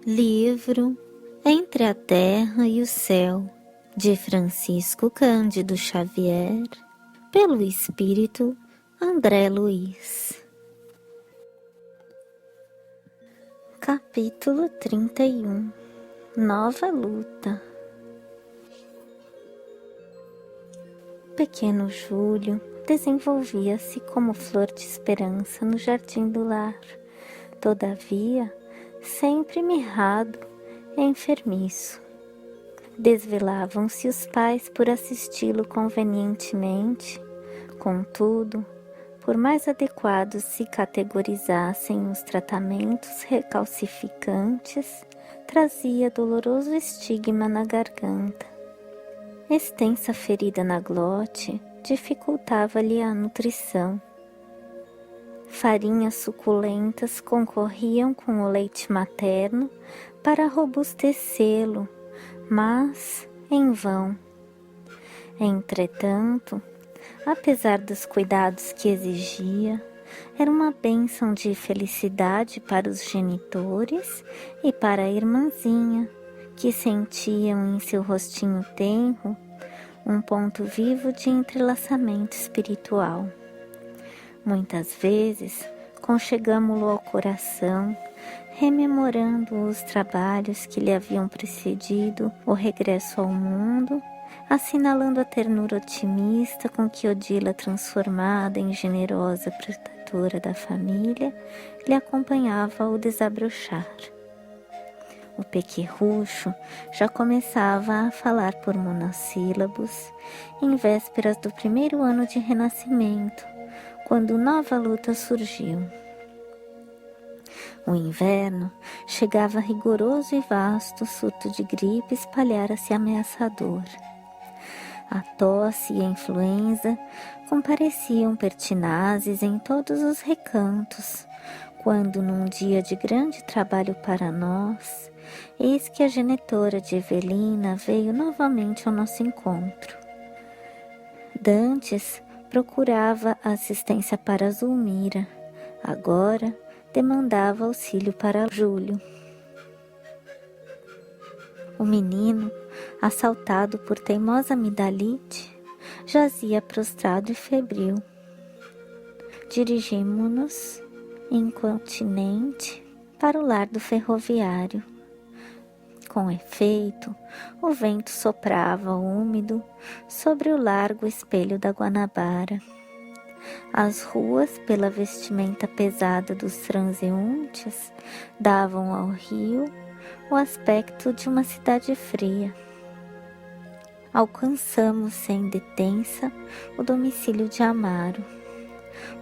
Livro Entre a Terra e o Céu, de Francisco Cândido Xavier, pelo Espírito André Luiz. Capítulo 31. Nova luta. O pequeno Júlio desenvolvia-se como flor de esperança no jardim do lar. Todavia, sempre mirrado e enfermiço. Desvelavam-se os pais por assisti-lo convenientemente. Contudo, por mais adequados se categorizassem os tratamentos recalcificantes, trazia doloroso estigma na garganta. Extensa ferida na glote dificultava-lhe a nutrição. Farinhas suculentas concorriam com o leite materno para robustecê-lo, mas em vão. Entretanto, apesar dos cuidados que exigia, era uma bênção de felicidade para os genitores e para a irmãzinha, que sentiam em seu rostinho tenro um ponto vivo de entrelaçamento espiritual. Muitas vezes, conchegamo-lo ao coração, rememorando os trabalhos que lhe haviam precedido o regresso ao mundo, assinalando a ternura otimista com que Odila, transformada em generosa protetora da família, lhe acompanhava ao desabrochar. O pequerrucho já começava a falar por monossílabos, em vésperas do primeiro ano de renascimento, quando nova luta surgiu. O inverno chegava rigoroso e vasto, surto de gripe espalhara-se ameaçador. A tosse e a influenza compareciam pertinazes em todos os recantos, quando num dia de grande trabalho para nós, eis que a genitora de Evelina veio novamente ao nosso encontro. Dantes procurava assistência para Zulmira, agora demandava auxílio para Júlio. O menino, assaltado por teimosa amidalite, jazia prostrado e febril. Dirigimo-nos, incontinente, para o lar do ferroviário. Com efeito, o vento soprava úmido sobre o largo espelho da Guanabara. As ruas, pela vestimenta pesada dos transeuntes, davam ao rio o aspecto de uma cidade fria. Alcançamos sem detença o domicílio de Amaro.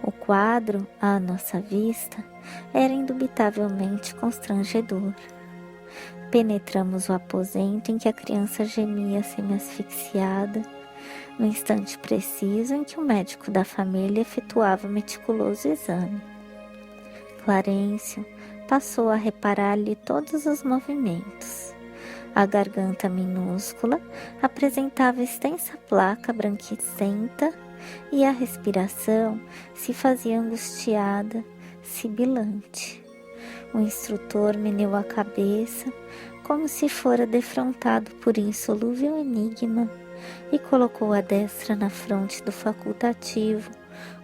O quadro, à nossa vista, era indubitavelmente constrangedor. Penetramos o aposento em que a criança gemia semi-asfixiada, no instante preciso em que o médico da família efetuava meticuloso exame. Clarencio passou a reparar-lhe todos os movimentos. A garganta minúscula apresentava extensa placa branquicenta e a respiração se fazia angustiada, sibilante. O instrutor meneou a cabeça, como se fora defrontado por insolúvel enigma, e colocou a destra na fronte do facultativo,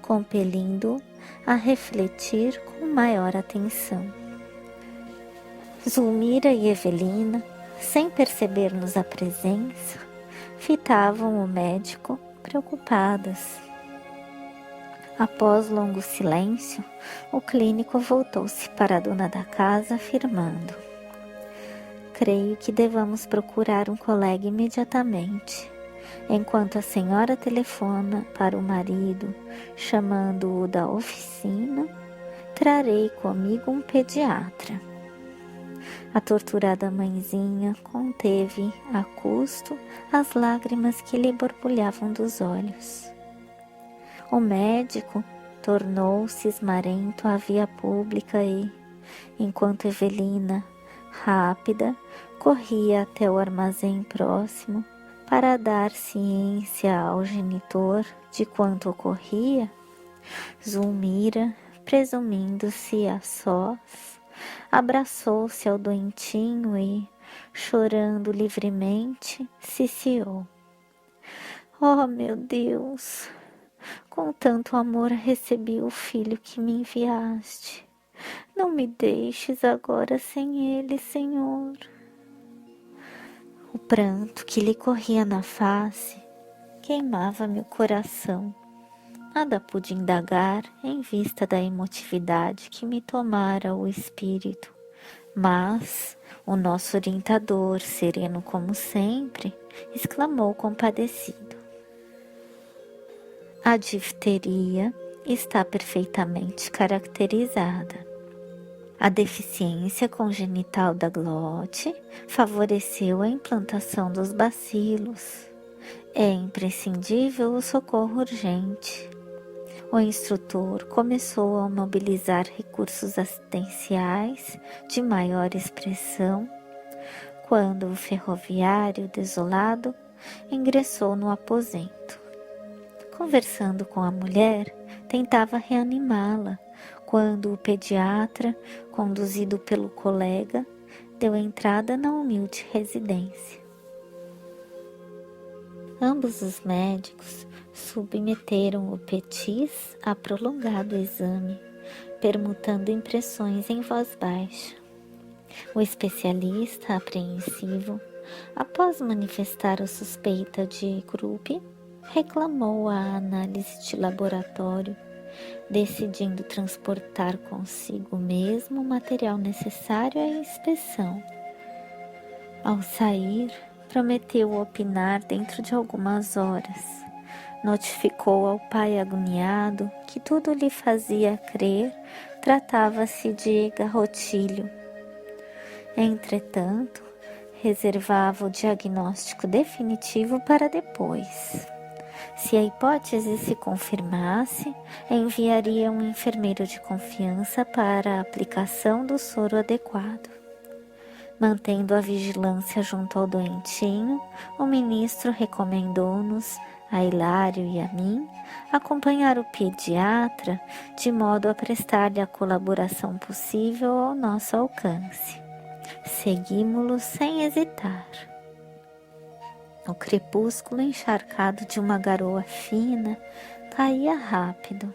compelindo-o a refletir com maior atenção. Zulmira e Evelina, sem perceber-nos a presença, fitavam o médico preocupadas. Após longo silêncio, o clínico voltou-se para a dona da casa, afirmando: "Creio que devamos procurar um colega imediatamente. Enquanto a senhora telefona para o marido, chamando-o da oficina, trarei comigo um pediatra." A torturada mãezinha conteve, a custo, as lágrimas que lhe borbulhavam dos olhos. O médico tornou-se esmarento à via pública e, enquanto Evelina, rápida, corria até o armazém próximo para dar ciência ao genitor de quanto ocorria, Zulmira, presumindo-se a sós, abraçou-se ao doentinho e, chorando livremente, ciciou: "Oh, meu Deus, com tanto amor recebi o filho que me enviaste. Não me deixes agora sem ele, Senhor." O pranto que lhe corria na face queimava meu coração. Nada pude indagar em vista da emotividade que me tomara o espírito, mas o nosso orientador, sereno como sempre, exclamou compadecido: "A difteria está perfeitamente caracterizada. A deficiência congenital da glote favoreceu a implantação dos bacilos. É imprescindível o socorro urgente." O instrutor começou a mobilizar recursos assistenciais de maior expressão, quando o ferroviário desolado ingressou no aposento. Conversando com a mulher, tentava reanimá-la, quando o pediatra, conduzido pelo colega, deu entrada na humilde residência. Ambos os médicos submeteram o Petis a prolongado exame, permutando impressões em voz baixa. O especialista, apreensivo, após manifestar a suspeita de Krupp, reclamou a análise de laboratório, decidindo transportar consigo mesmo o material necessário à inspeção. Ao sair, prometeu opinar dentro de algumas horas. Notificou ao pai agoniado que tudo lhe fazia crer tratava-se de garrotilho. Entretanto, reservava o diagnóstico definitivo para depois. Se a hipótese se confirmasse, enviaria um enfermeiro de confiança para a aplicação do soro adequado. Mantendo a vigilância junto ao doentinho, o ministro recomendou-nos, a Hilário e a mim, acompanhar o pediatra de modo a prestar-lhe a colaboração possível ao nosso alcance. Seguimo-lo sem hesitar. O crepúsculo encharcado de uma garoa fina caía rápido.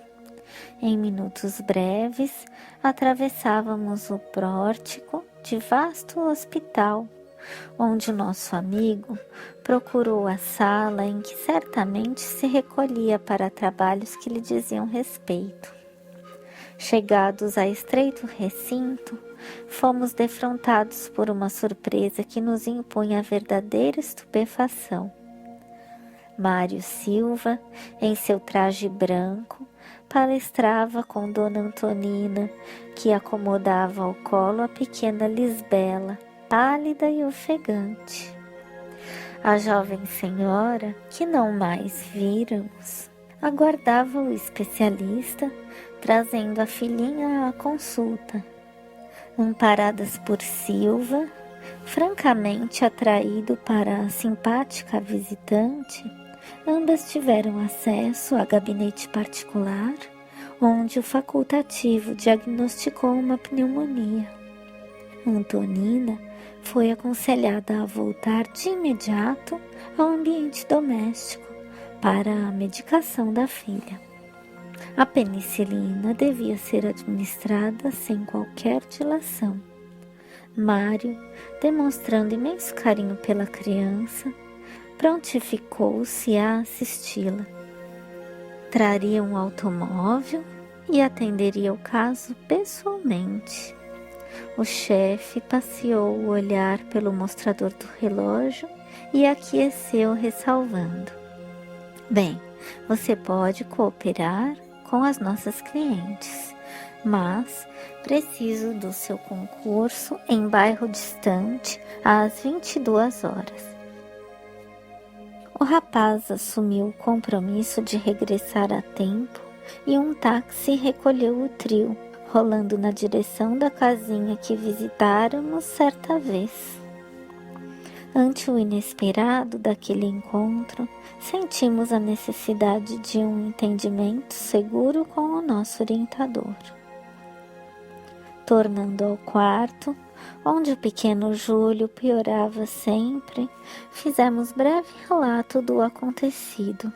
Em minutos breves, atravessávamos o pórtico de vasto hospital, onde o nosso amigo procurou a sala em que certamente se recolhia para trabalhos que lhe diziam respeito. Chegados a estreito recinto, fomos defrontados por uma surpresa que nos impunha verdadeira estupefação. Mário Silva, em seu traje branco, palestrava com Dona Antonina, que acomodava ao colo a pequena Lisbela, pálida e ofegante. A jovem senhora, que não mais víramos, aguardava o especialista, trazendo a filhinha à consulta. Amparadas por Silva, francamente atraído para a simpática visitante, ambas tiveram acesso a gabinete particular, onde o facultativo diagnosticou uma pneumonia. Antonina foi aconselhada a voltar de imediato ao ambiente doméstico para a medicação da filha. A penicilina devia ser administrada sem qualquer dilação. Mário, demonstrando imenso carinho pela criança, prontificou-se a assisti-la. Traria um automóvel e atenderia o caso pessoalmente. O chefe passeou o olhar pelo mostrador do relógio e aqueceu, ressalvando: "Bem, você pode cooperar com as nossas clientes, mas preciso do seu concurso em bairro distante às 22 horas. O rapaz assumiu o compromisso de regressar a tempo e um táxi recolheu o trio, rolando na direção da casinha que visitáramos certa vez. Ante o inesperado daquele encontro, sentimos a necessidade de um entendimento seguro com o nosso orientador. Tornando ao quarto, onde o pequeno Júlio piorava sempre, fizemos breve relato do acontecido.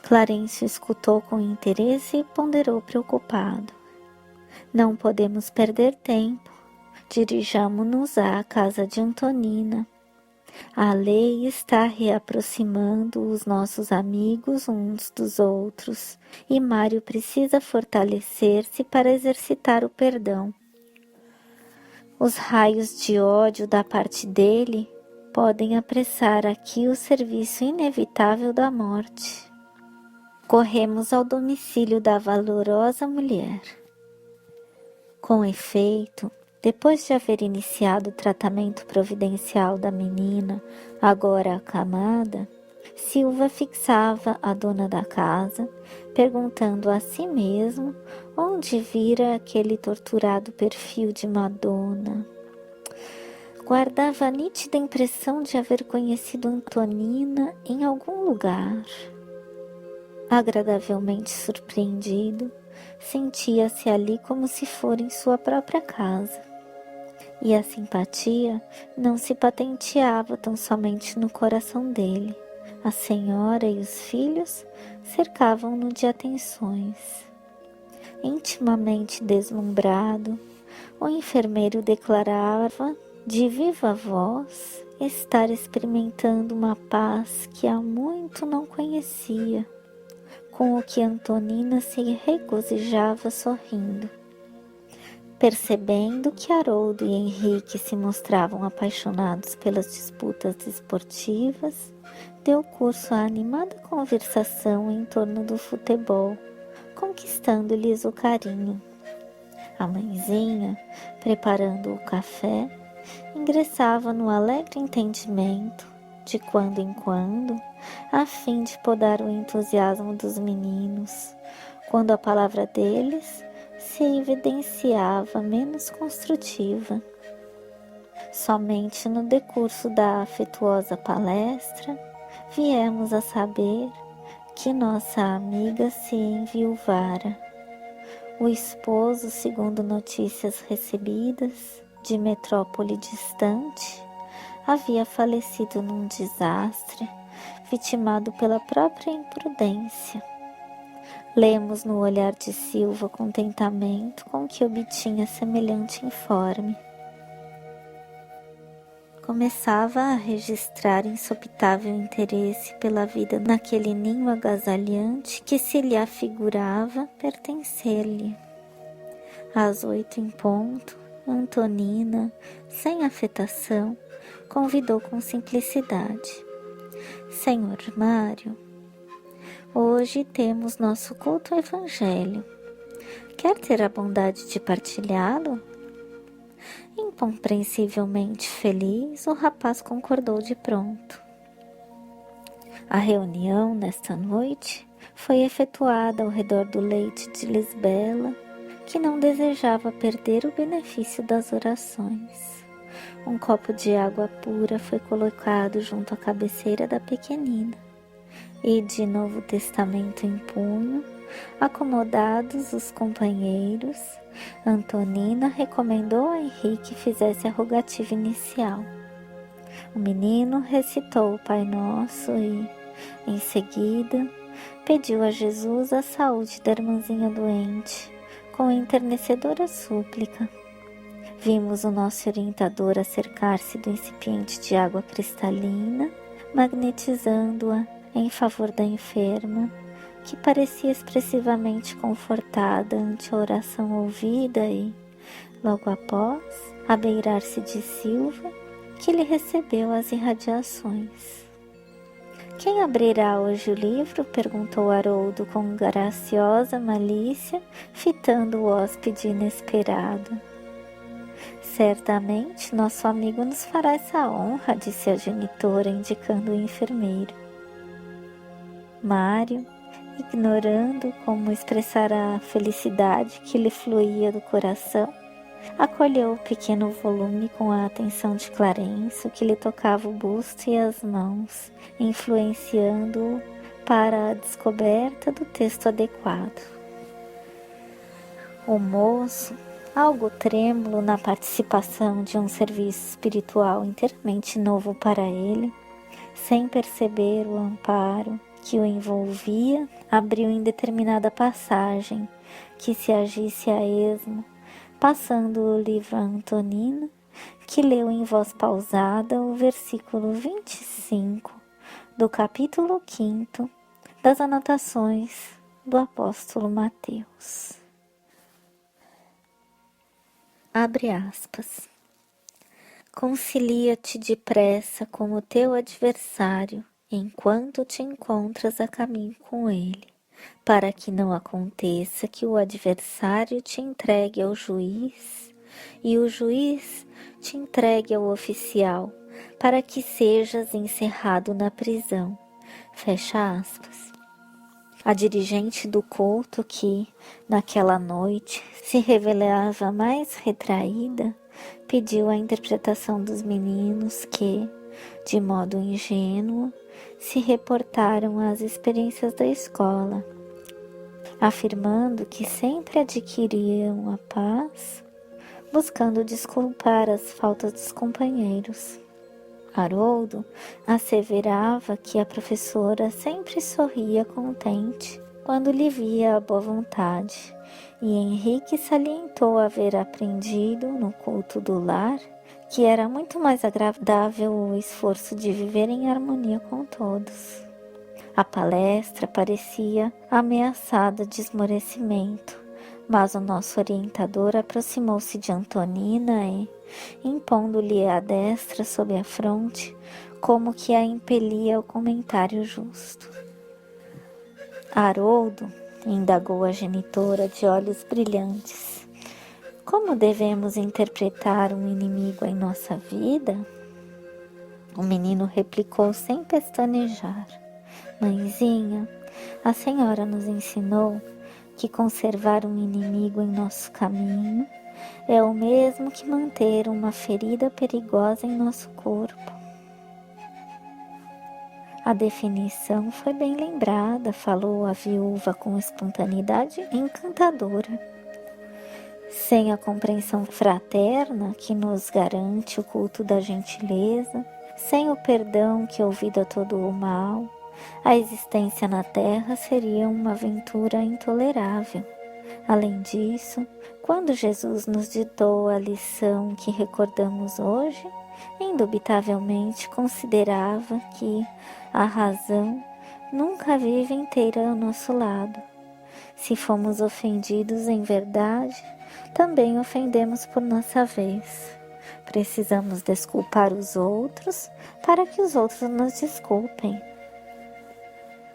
Clarencio escutou com interesse e ponderou preocupado. Não podemos perder tempo. Dirijamo-nos à casa de Antonina. A lei está reaproximando os nossos amigos uns dos outros e Mário precisa fortalecer-se para exercitar o perdão. Os raios de ódio da parte dele podem apressar aqui o serviço inevitável da morte. Corremos ao domicílio da valorosa mulher. Com efeito, depois de haver iniciado o tratamento providencial da menina, agora acamada, Silva fixava a dona da casa, perguntando a si mesmo onde vira aquele torturado perfil de Madonna. Guardava a nítida impressão de haver conhecido Antonina em algum lugar. Agradavelmente surpreendido, sentia-se ali como se fora em sua própria casa. E a simpatia não se patenteava tão somente no coração dele. A senhora e os filhos cercavam-no de atenções. Intimamente deslumbrado, o enfermeiro declarava de viva voz estar experimentando uma paz que há muito não conhecia, com o que Antonina se regozijava sorrindo. Percebendo que Haroldo e Henrique se mostravam apaixonados pelas disputas esportivas, deu curso à animada conversação em torno do futebol, conquistando-lhes o carinho. A mãezinha, preparando o café, ingressava no alegre entendimento, de quando em quando, a fim de podar o entusiasmo dos meninos, quando a palavra deles se evidenciava menos construtiva. Somente no decurso da afetuosa palestra, viemos a saber que nossa amiga se enviuvara. O esposo, segundo notícias recebidas de metrópole distante, havia falecido num desastre, vitimado pela própria imprudência. Lemos no olhar de Silva o contentamento com que obtinha semelhante informe. Começava a registrar insopitável interesse pela vida naquele ninho agasalhante que se lhe afigurava pertencer-lhe. Às 8 em ponto, Antonina, sem afetação, convidou com simplicidade: Senhor Mário, hoje temos nosso culto ao Evangelho. Quer ter a bondade de partilhá-lo? Incompreensivelmente feliz, o rapaz concordou de pronto. A reunião, nesta noite, foi efetuada ao redor do leite de Lisbela, que não desejava perder o benefício das orações. Um copo de água pura foi colocado junto à cabeceira da pequenina, e de Novo Testamento em punho, acomodados os companheiros, Antonina recomendou a Henrique que fizesse a rogativa inicial. O menino recitou o Pai Nosso e, em seguida, pediu a Jesus a saúde da irmãzinha doente, com enternecedora súplica. Vimos o nosso orientador acercar-se do incipiente de água cristalina, magnetizando-a em favor da enferma, que parecia expressivamente confortada ante a oração ouvida e, logo após, abeirar-se de Silva, que lhe recebeu as irradiações. Quem abrirá hoje o livro? Perguntou Haroldo com graciosa malícia, fitando o hóspede inesperado. Certamente nosso amigo nos fará essa honra, disse a genitora, indicando o enfermeiro. Mário, ignorando como expressar a felicidade que lhe fluía do coração, acolheu o pequeno volume com a atenção de Clarencio, que lhe tocava o busto e as mãos, influenciando-o para a descoberta do texto adequado. O moço, algo trêmulo na participação de um serviço espiritual inteiramente novo para ele, sem perceber o amparo que o envolvia, abriu em determinada passagem que se agisse a esmo, passando o livro a Antonina, que leu em voz pausada o versículo 25 do capítulo 5 das anotações do apóstolo Mateus. Abre aspas. Concilia-te depressa com o teu adversário, enquanto te encontras a caminho com ele, para que não aconteça que o adversário te entregue ao juiz, e o juiz te entregue ao oficial, para que sejas encerrado na prisão. Fecha aspas. A dirigente do culto que, naquela noite, se revelava mais retraída, pediu a interpretação dos meninos que, de modo ingênuo, se reportaram às experiências da escola, afirmando que sempre adquiriam a paz, buscando desculpar as faltas dos companheiros. Haroldo asseverava que a professora sempre sorria contente quando lhe via a boa vontade, e Henrique salientou haver aprendido no culto do lar que era muito mais agradável o esforço de viver em harmonia com todos. A palestra parecia ameaçada de esmorecimento, mas o nosso orientador aproximou-se de Antonina e, impondo-lhe a destra sob a fronte, como que a impelia ao comentário justo. Haroldo, indagou a genitora de olhos brilhantes, como devemos interpretar um inimigo em nossa vida? O menino replicou sem pestanejar. Mãezinha, a senhora nos ensinou que conservar um inimigo em nosso caminho é o mesmo que manter uma ferida perigosa em nosso corpo. A definição foi bem lembrada, falou a viúva com espontaneidade encantadora. Sem a compreensão fraterna que nos garante o culto da gentileza, sem o perdão que olvida todo o mal, a existência na terra seria uma aventura intolerável. Além disso, quando Jesus nos ditou a lição que recordamos hoje, indubitavelmente considerava que a razão nunca vive inteira ao nosso lado. Se fomos ofendidos em verdade, também ofendemos por nossa vez. Precisamos desculpar os outros para que os outros nos desculpem.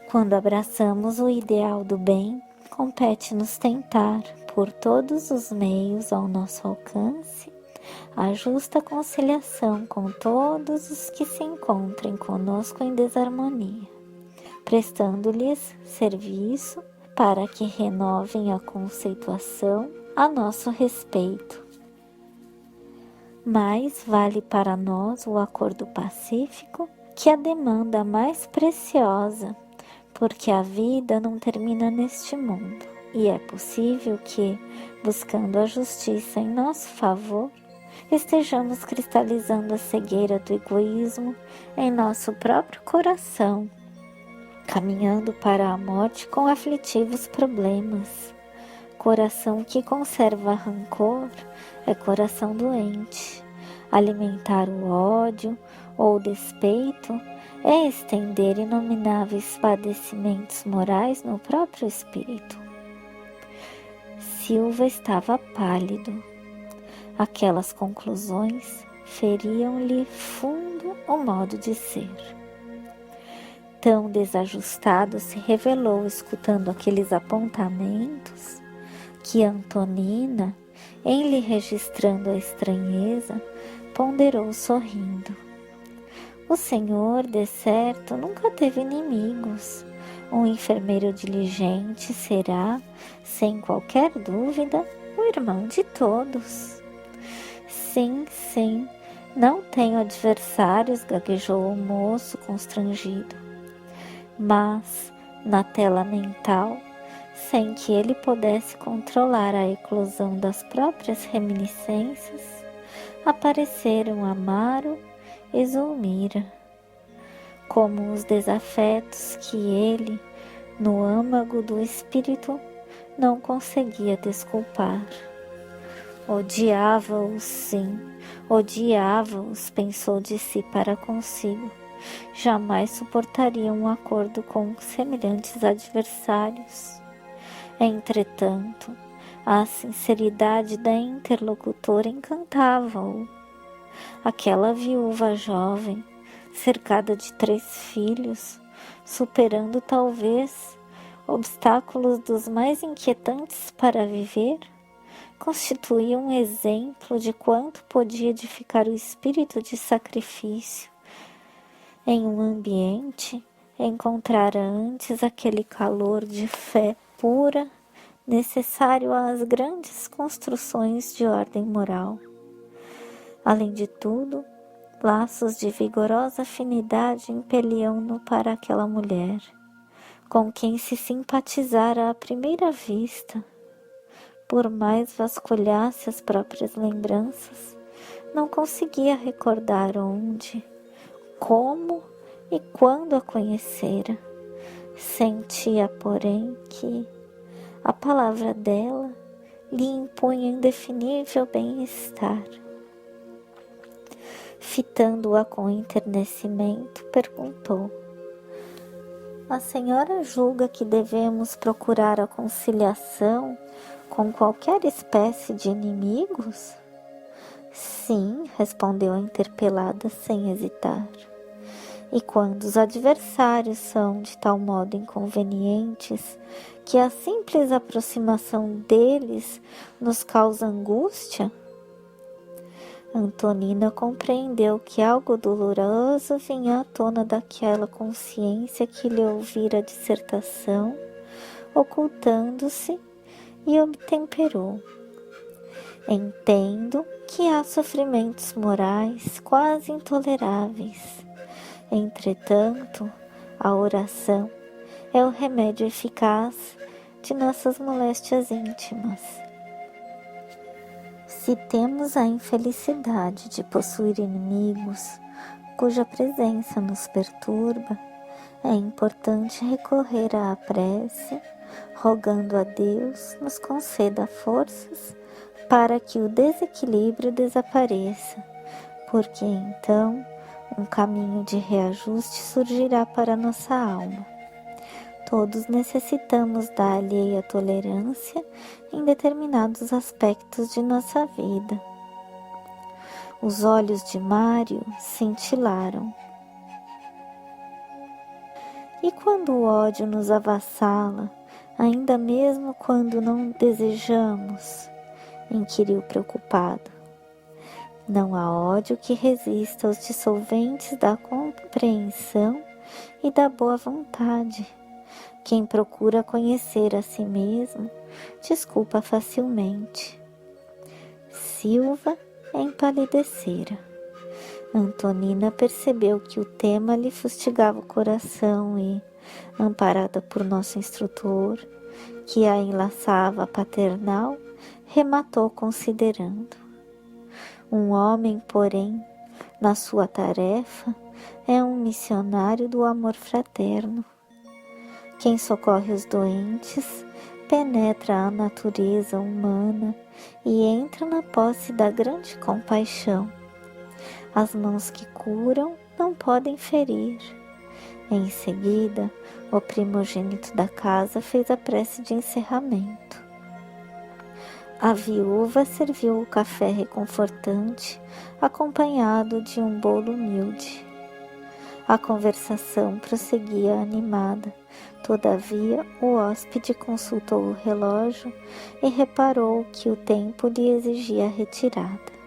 Quando abraçamos o ideal do bem, compete-nos tentar, por todos os meios ao nosso alcance, a justa conciliação com todos os que se encontrem conosco em desarmonia, prestando-lhes serviço para que renovem a conceituação a nosso respeito. Mais vale para nós o acordo pacífico que a demanda mais preciosa, porque a vida não termina neste mundo, e é possível que, buscando a justiça em nosso favor, estejamos cristalizando a cegueira do egoísmo em nosso próprio coração, caminhando para a morte com aflitivos problemas. Coração que conserva rancor é coração doente. Alimentar o ódio ou o despeito é estender inomináveis padecimentos morais no próprio espírito. Silva estava pálido. Aquelas conclusões feriam-lhe fundo o modo de ser. Tão desajustado se revelou escutando aqueles apontamentos que Antonina, em lhe registrando a estranheza, ponderou sorrindo. O senhor, de certo, nunca teve inimigos. Um enfermeiro diligente será, sem qualquer dúvida, o irmão de todos. Sim, não tenho adversários, gaguejou o moço constrangido. Mas, na tela mental, sem que ele pudesse controlar a eclosão das próprias reminiscências, apareceram Amaro e Zulmira, como os desafetos que ele, no âmago do espírito, não conseguia desculpar. Odiava-os, sim, odiava-os, pensou de si para consigo. Jamais suportaria um acordo com semelhantes adversários. Entretanto, a sinceridade da interlocutora encantava-o. Aquela viúva jovem, cercada de 3 filhos, superando talvez obstáculos dos mais inquietantes para viver, constituía um exemplo de quanto podia edificar o espírito de sacrifício. Em um ambiente, encontrara antes aquele calor de fé pura necessário às grandes construções de ordem moral. Além de tudo, laços de vigorosa afinidade impeliam-no para aquela mulher, com quem se simpatizara à primeira vista. Por mais vasculhasse as próprias lembranças, não conseguia recordar onde, como e quando a conhecera. Sentia, porém, que a palavra dela lhe impunha indefinível bem-estar. Fitando-a com enternecimento, perguntou: a senhora julga que devemos procurar a conciliação com qualquer espécie de inimigos? Sim, respondeu a interpelada sem hesitar. E quando os adversários são de tal modo inconvenientes que a simples aproximação deles nos causa angústia? Antonina compreendeu que algo doloroso vinha à tona daquela consciência que lhe ouvira a dissertação, ocultando-se, e obtemperou. Entendo que há sofrimentos morais quase intoleráveis. Entretanto, a oração é o remédio eficaz de nossas moléstias íntimas. Se temos a infelicidade de possuir inimigos cuja presença nos perturba, é importante recorrer à prece, rogando a Deus nos conceda forças para que o desequilíbrio desapareça, porque então um caminho de reajuste surgirá para nossa alma. Todos necessitamos da alheia tolerância em determinados aspectos de nossa vida. Os olhos de Mário cintilaram. E quando o ódio nos avassala, ainda mesmo quando não desejamos? Inquiriu preocupado. Não há ódio que resista aos dissolventes da compreensão e da boa vontade. Quem procura conhecer a si mesmo, desculpa facilmente. Silva empalidecera. Antonina percebeu que o tema lhe fustigava o coração e, amparada por nosso instrutor, que a enlaçava paternal, rematou considerando. Um homem, porém, na sua tarefa, é um missionário do amor fraterno. Quem socorre os doentes penetra a natureza humana e entra na posse da grande compaixão. As mãos que curam não podem ferir. Em seguida, o primogênito da casa fez a prece de encerramento. A viúva serviu o café reconfortante, acompanhado de um bolo humilde. A conversação prosseguia animada. Todavia, o hóspede consultou o relógio e reparou que o tempo lhe exigia a retirada.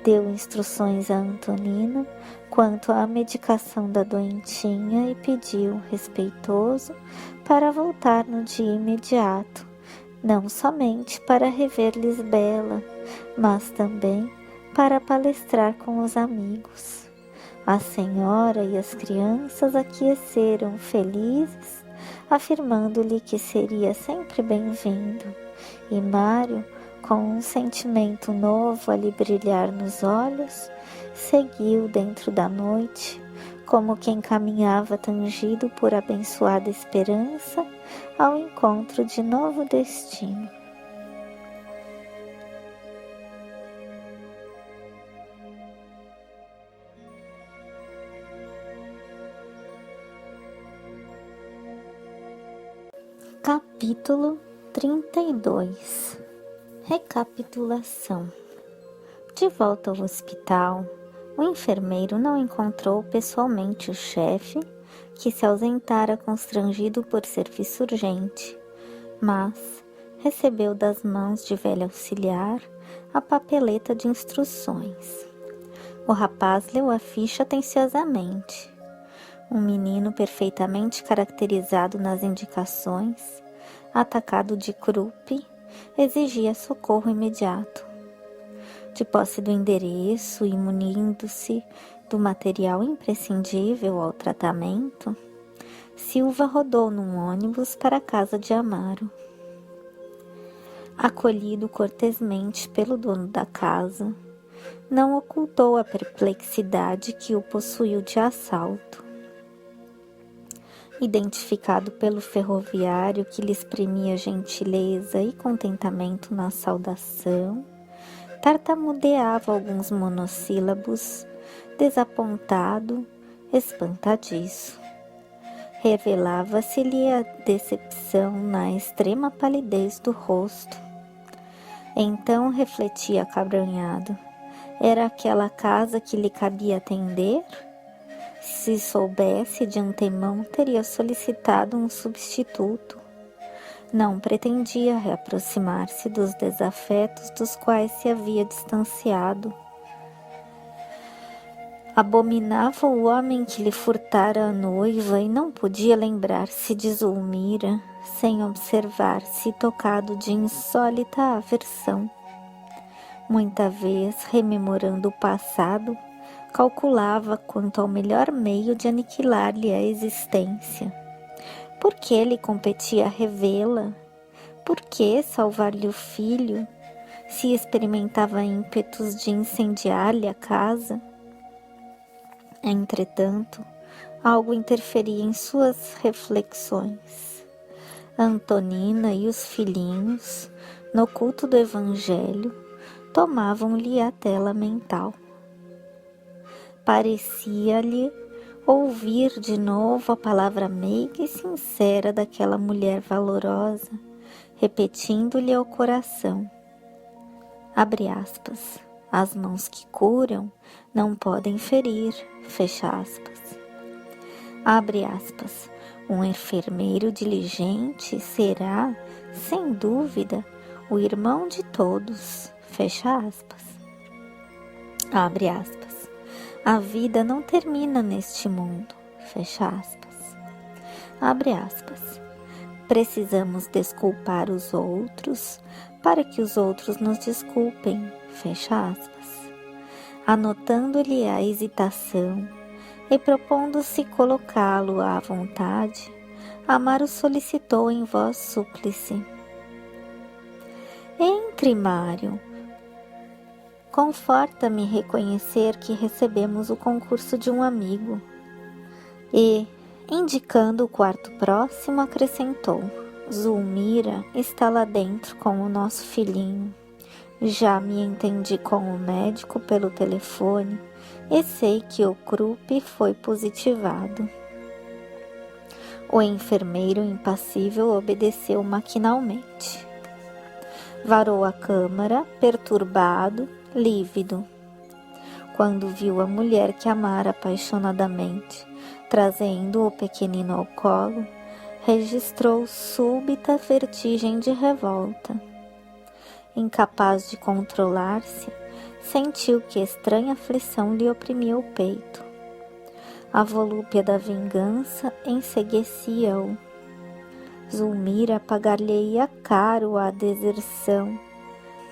Deu instruções a Antonina quanto à medicação da doentinha e pediu, respeitoso, para voltar no dia imediato, não somente para rever Lisbela, mas também para palestrar com os amigos. A senhora e as crianças aqueceram felizes afirmando-lhe que seria sempre bem-vindo, e Mário, com um sentimento novo a lhe brilhar nos olhos, seguiu dentro da noite, como quem caminhava tangido por abençoada esperança ao encontro de novo destino. Capítulo 32. Recapitulação. De volta ao hospital, o enfermeiro não encontrou pessoalmente o chefe, que se ausentara constrangido por serviço urgente, mas recebeu das mãos de velho auxiliar a papeleta de instruções. O rapaz leu a ficha atenciosamente. Um menino perfeitamente caracterizado nas indicações, atacado de croup, exigia socorro imediato. De posse do endereço e munindo-se do material imprescindível ao tratamento, Silva rodou num ônibus para a casa de Amaro. Acolhido cortesmente pelo dono da casa, não ocultou a perplexidade que o possuiu de assalto. Identificado pelo ferroviário que lhe exprimia gentileza e contentamento na saudação, tartamudeava alguns monossílabos, desapontado, espantadiço. Revelava-se-lhe a decepção na extrema palidez do rosto. Então refletia acabranhado: era aquela casa que lhe cabia atender? Se soubesse de antemão, teria solicitado um substituto. Não pretendia reaproximar-se dos desafetos dos quais se havia distanciado. Abominava o homem que lhe furtara a noiva e não podia lembrar-se de Zulmira, sem observar-se tocado de insólita aversão. Muita vez, rememorando o passado, calculava quanto ao melhor meio de aniquilar-lhe a existência. Por que lhe competia revê-la? Por que salvar-lhe o filho, se experimentava ímpetos de incendiar-lhe a casa? Entretanto, algo interferia em suas reflexões. Antonina e os filhinhos, no culto do Evangelho, tomavam-lhe a tela mental. Parecia-lhe ouvir de novo a palavra meiga e sincera daquela mulher valorosa, repetindo-lhe ao coração, abre aspas, as mãos que curam não podem ferir, fecha aspas. Abre aspas, um enfermeiro diligente será, sem dúvida, o irmão de todos, fecha aspas. Abre aspas. A vida não termina neste mundo, fecha aspas. Abre aspas. Precisamos desculpar os outros para que os outros nos desculpem, fecha aspas. Anotando-lhe a hesitação e propondo-se colocá-lo à vontade, Amaro solicitou em voz súplice: entre, Mário. Conforta-me reconhecer que recebemos o concurso de um amigo. E, indicando o quarto próximo, acrescentou: Zulmira está lá dentro com o nosso filhinho. Já me entendi com o médico pelo telefone e sei que o croup foi positivado. O enfermeiro impassível obedeceu maquinalmente. Varou a câmara, perturbado, lívido. Quando viu a mulher que amara apaixonadamente, trazendo o pequenino ao colo, registrou súbita vertigem de revolta. Incapaz de controlar-se, sentiu que estranha aflição lhe oprimia o peito. A volúpia da vingança enceguecia-o. Zulmira pagar-lhe-ia caro a deserção,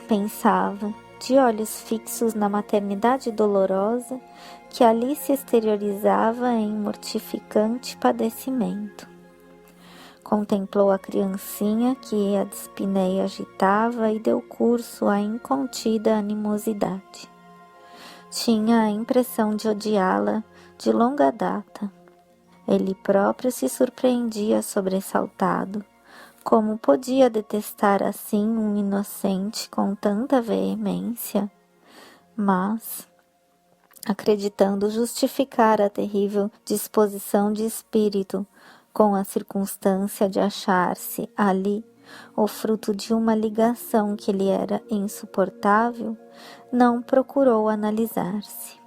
pensava, de olhos fixos na maternidade dolorosa que ali se exteriorizava em mortificante padecimento. Contemplou a criancinha que a dispneia agitava e deu curso à incontida animosidade. Tinha a impressão de odiá-la de longa data. Ele próprio se surpreendia sobressaltado. Como podia detestar assim um inocente com tanta veemência? Mas, acreditando justificar a terrível disposição de espírito com a circunstância de achar-se ali o fruto de uma ligação que lhe era insuportável, não procurou analisar-se.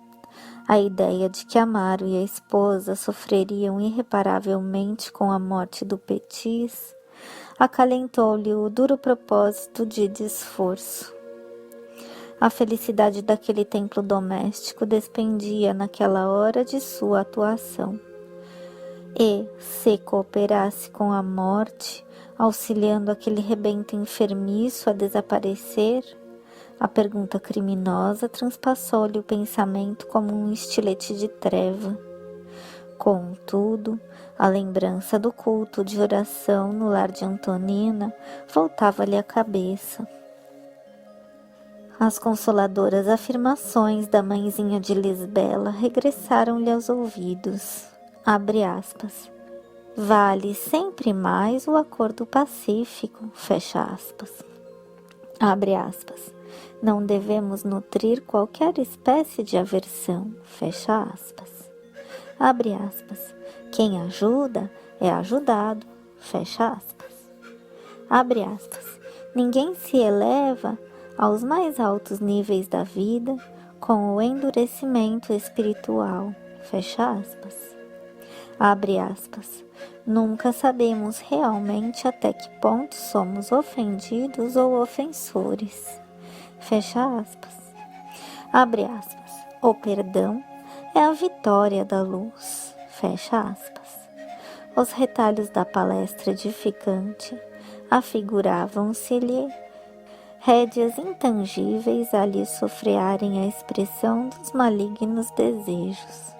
A ideia de que Amaro e a esposa sofreriam irreparavelmente com a morte do Petis acalentou-lhe o duro propósito de desforço. A felicidade daquele templo doméstico dependia naquela hora de sua atuação. E, se cooperasse com a morte, auxiliando aquele rebento enfermiço a desaparecer, a pergunta criminosa transpassou-lhe o pensamento como um estilete de treva. Contudo, a lembrança do culto de oração no lar de Antonina voltava-lhe a cabeça. As consoladoras afirmações da mãezinha de Lisbela regressaram-lhe aos ouvidos. Abre aspas. Vale sempre mais o acordo pacífico, fecha aspas. Abre aspas. Não devemos nutrir qualquer espécie de aversão, fecha aspas. Abre aspas. Quem ajuda é ajudado, fecha aspas. Abre aspas. Ninguém se eleva aos mais altos níveis da vida com o endurecimento espiritual, fecha aspas. Abre aspas. Nunca sabemos realmente até que ponto somos ofendidos ou ofensores, fecha aspas. Abre aspas. O perdão é a vitória da luz, fecha aspas. Os retalhos da palestra edificante afiguravam-se-lhe rédeas intangíveis a lhe sofrearem a expressão dos malignos desejos.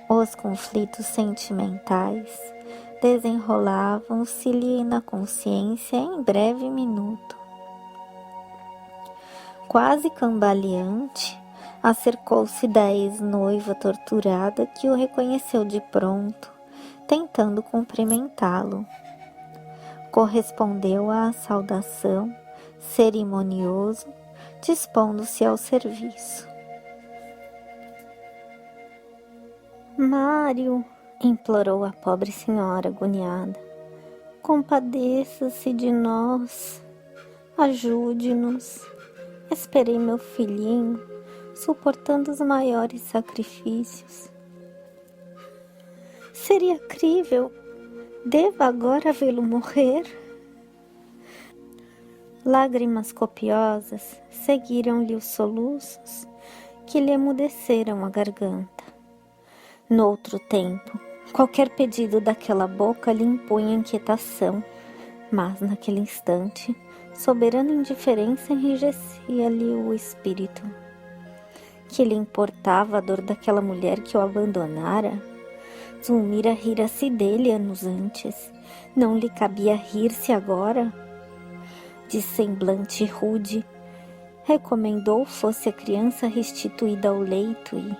Os conflitos sentimentais desenrolavam-se-lhe na consciência em breve minuto. Quase cambaleante, acercou-se da ex-noiva torturada que o reconheceu de pronto, tentando cumprimentá-lo. Correspondeu à saudação, cerimonioso, dispondo-se ao serviço. Mário, implorou a pobre senhora agoniada, compadeça-se de nós, ajude-nos. Esperei meu filhinho, suportando os maiores sacrifícios. Seria crível, devo agora vê-lo morrer? Lágrimas copiosas seguiram-lhe os soluços que lhe emudeceram a garganta. Noutro tempo, qualquer pedido daquela boca lhe impunha inquietação, mas naquele instante, soberana indiferença enrijecia-lhe o espírito. Que lhe importava a dor daquela mulher que o abandonara? Zulmira rira-se dele anos antes. Não lhe cabia rir-se agora? De semblante rude, recomendou fosse a criança restituída ao leito e,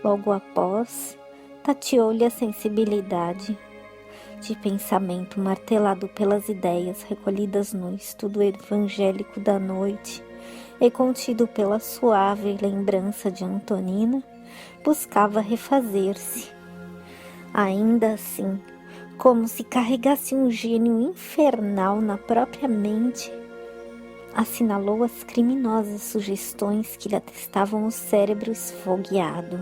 logo após, tateou-lhe a sensibilidade. De pensamento martelado pelas ideias recolhidas no estudo evangélico da noite e contido pela suave lembrança de Antonina, buscava refazer-se. Ainda assim, como se carregasse um gênio infernal na própria mente, assinalou as criminosas sugestões que lhe atestavam o cérebro esfogueado.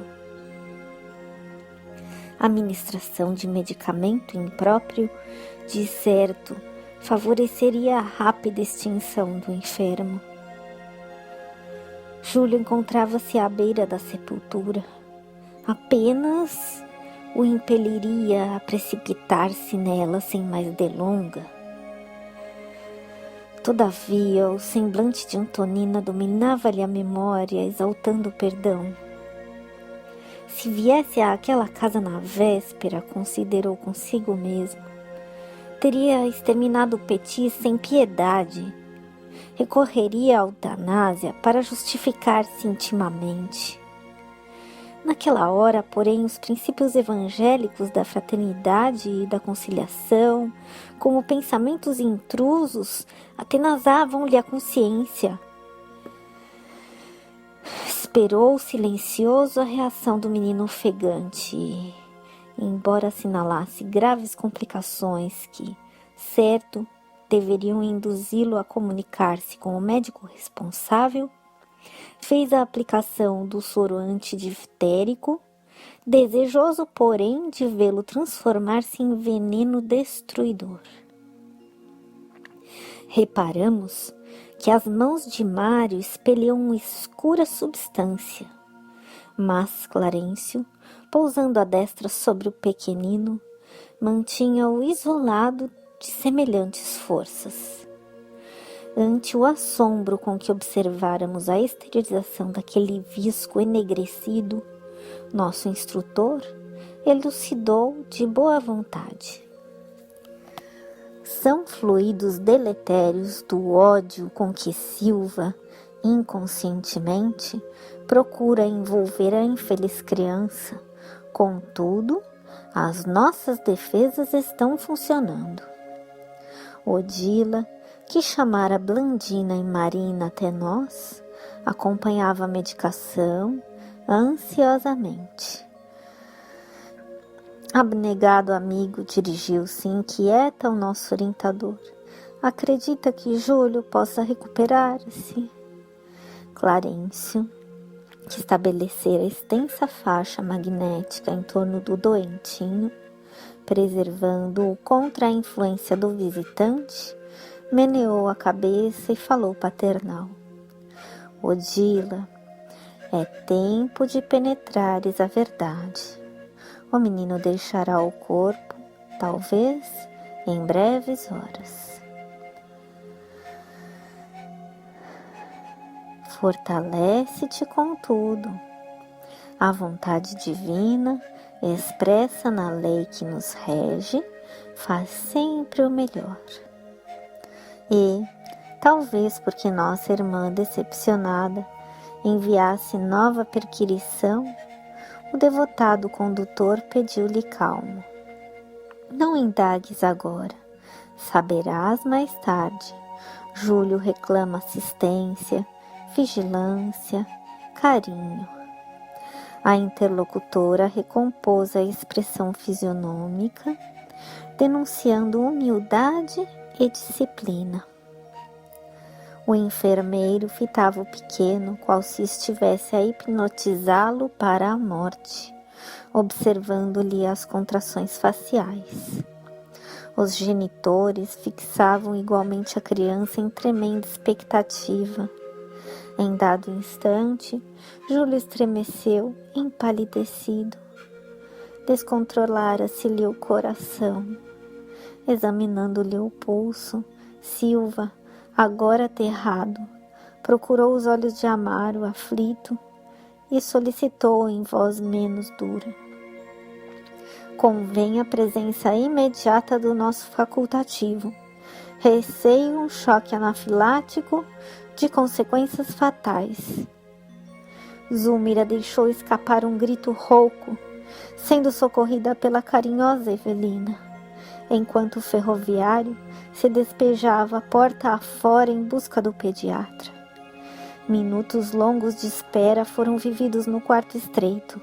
A ministração de medicamento impróprio, de certo, favoreceria a rápida extinção do enfermo. Júlio encontrava-se à beira da sepultura. Apenas o impeliria a precipitar-se nela sem mais delonga. Todavia, o semblante de Antonina dominava-lhe a memória, exaltando o perdão. Se viesse àquela casa na véspera, considerou consigo mesmo, teria exterminado Petit sem piedade. Recorreria à eutanásia para justificar-se intimamente. Naquela hora, porém, os princípios evangélicos da fraternidade e da conciliação, como pensamentos intrusos, atenazavam-lhe a consciência. Esperou silencioso a reação do menino ofegante e, embora assinalasse graves complicações que, certo, deveriam induzi-lo a comunicar-se com o médico responsável, fez a aplicação do soro antidiftérico, desejoso, porém, de vê-lo transformar-se em veneno destruidor. Reparamos que as mãos de Mário expeliam uma escura substância, mas Clarencio, pousando a destra sobre o pequenino, mantinha-o isolado de semelhantes forças. Ante o assombro com que observáramos a esterilização daquele visco enegrecido, nosso instrutor elucidou de boa vontade. São fluidos deletérios do ódio com que Silva, inconscientemente, procura envolver a infeliz criança. Contudo, as nossas defesas estão funcionando. Odila, que chamara Blandina e Marina até nós, acompanhava a medicação ansiosamente. Abnegado amigo dirigiu-se inquieta ao nosso orientador. Acredita que Júlio possa recuperar-se? Clarencio, que estabelecera extensa faixa magnética em torno do doentinho, preservando-o contra a influência do visitante, meneou a cabeça e falou paternal. Odila, é tempo de penetrares a verdade. O menino deixará o corpo, talvez, em breves horas. Fortalece-te, contudo. A vontade divina, expressa na lei que nos rege, faz sempre o melhor. E, talvez porque nossa irmã decepcionada enviasse nova perquirição, o devotado condutor pediu-lhe calmo. Não indagues agora, saberás mais tarde. Júlio reclama assistência, vigilância, carinho. A interlocutora recompôs a expressão fisionômica, denunciando humildade e disciplina. O enfermeiro fitava o pequeno, qual se estivesse a hipnotizá-lo para a morte, observando-lhe as contrações faciais. Os genitores fixavam igualmente a criança em tremenda expectativa. Em dado instante, Júlio estremeceu, empalidecido. Descontrolara-se-lhe o coração. Examinando-lhe o pulso, Silva, agora aterrado, procurou os olhos de Amaro, aflito, e solicitou em voz menos dura. Convém a presença imediata do nosso facultativo. Receio um choque anafilático de consequências fatais. Zúmira deixou escapar um grito rouco, sendo socorrida pela carinhosa Evelina, enquanto o ferroviário se despejava porta afora em busca do pediatra. Minutos longos de espera foram vividos no quarto estreito.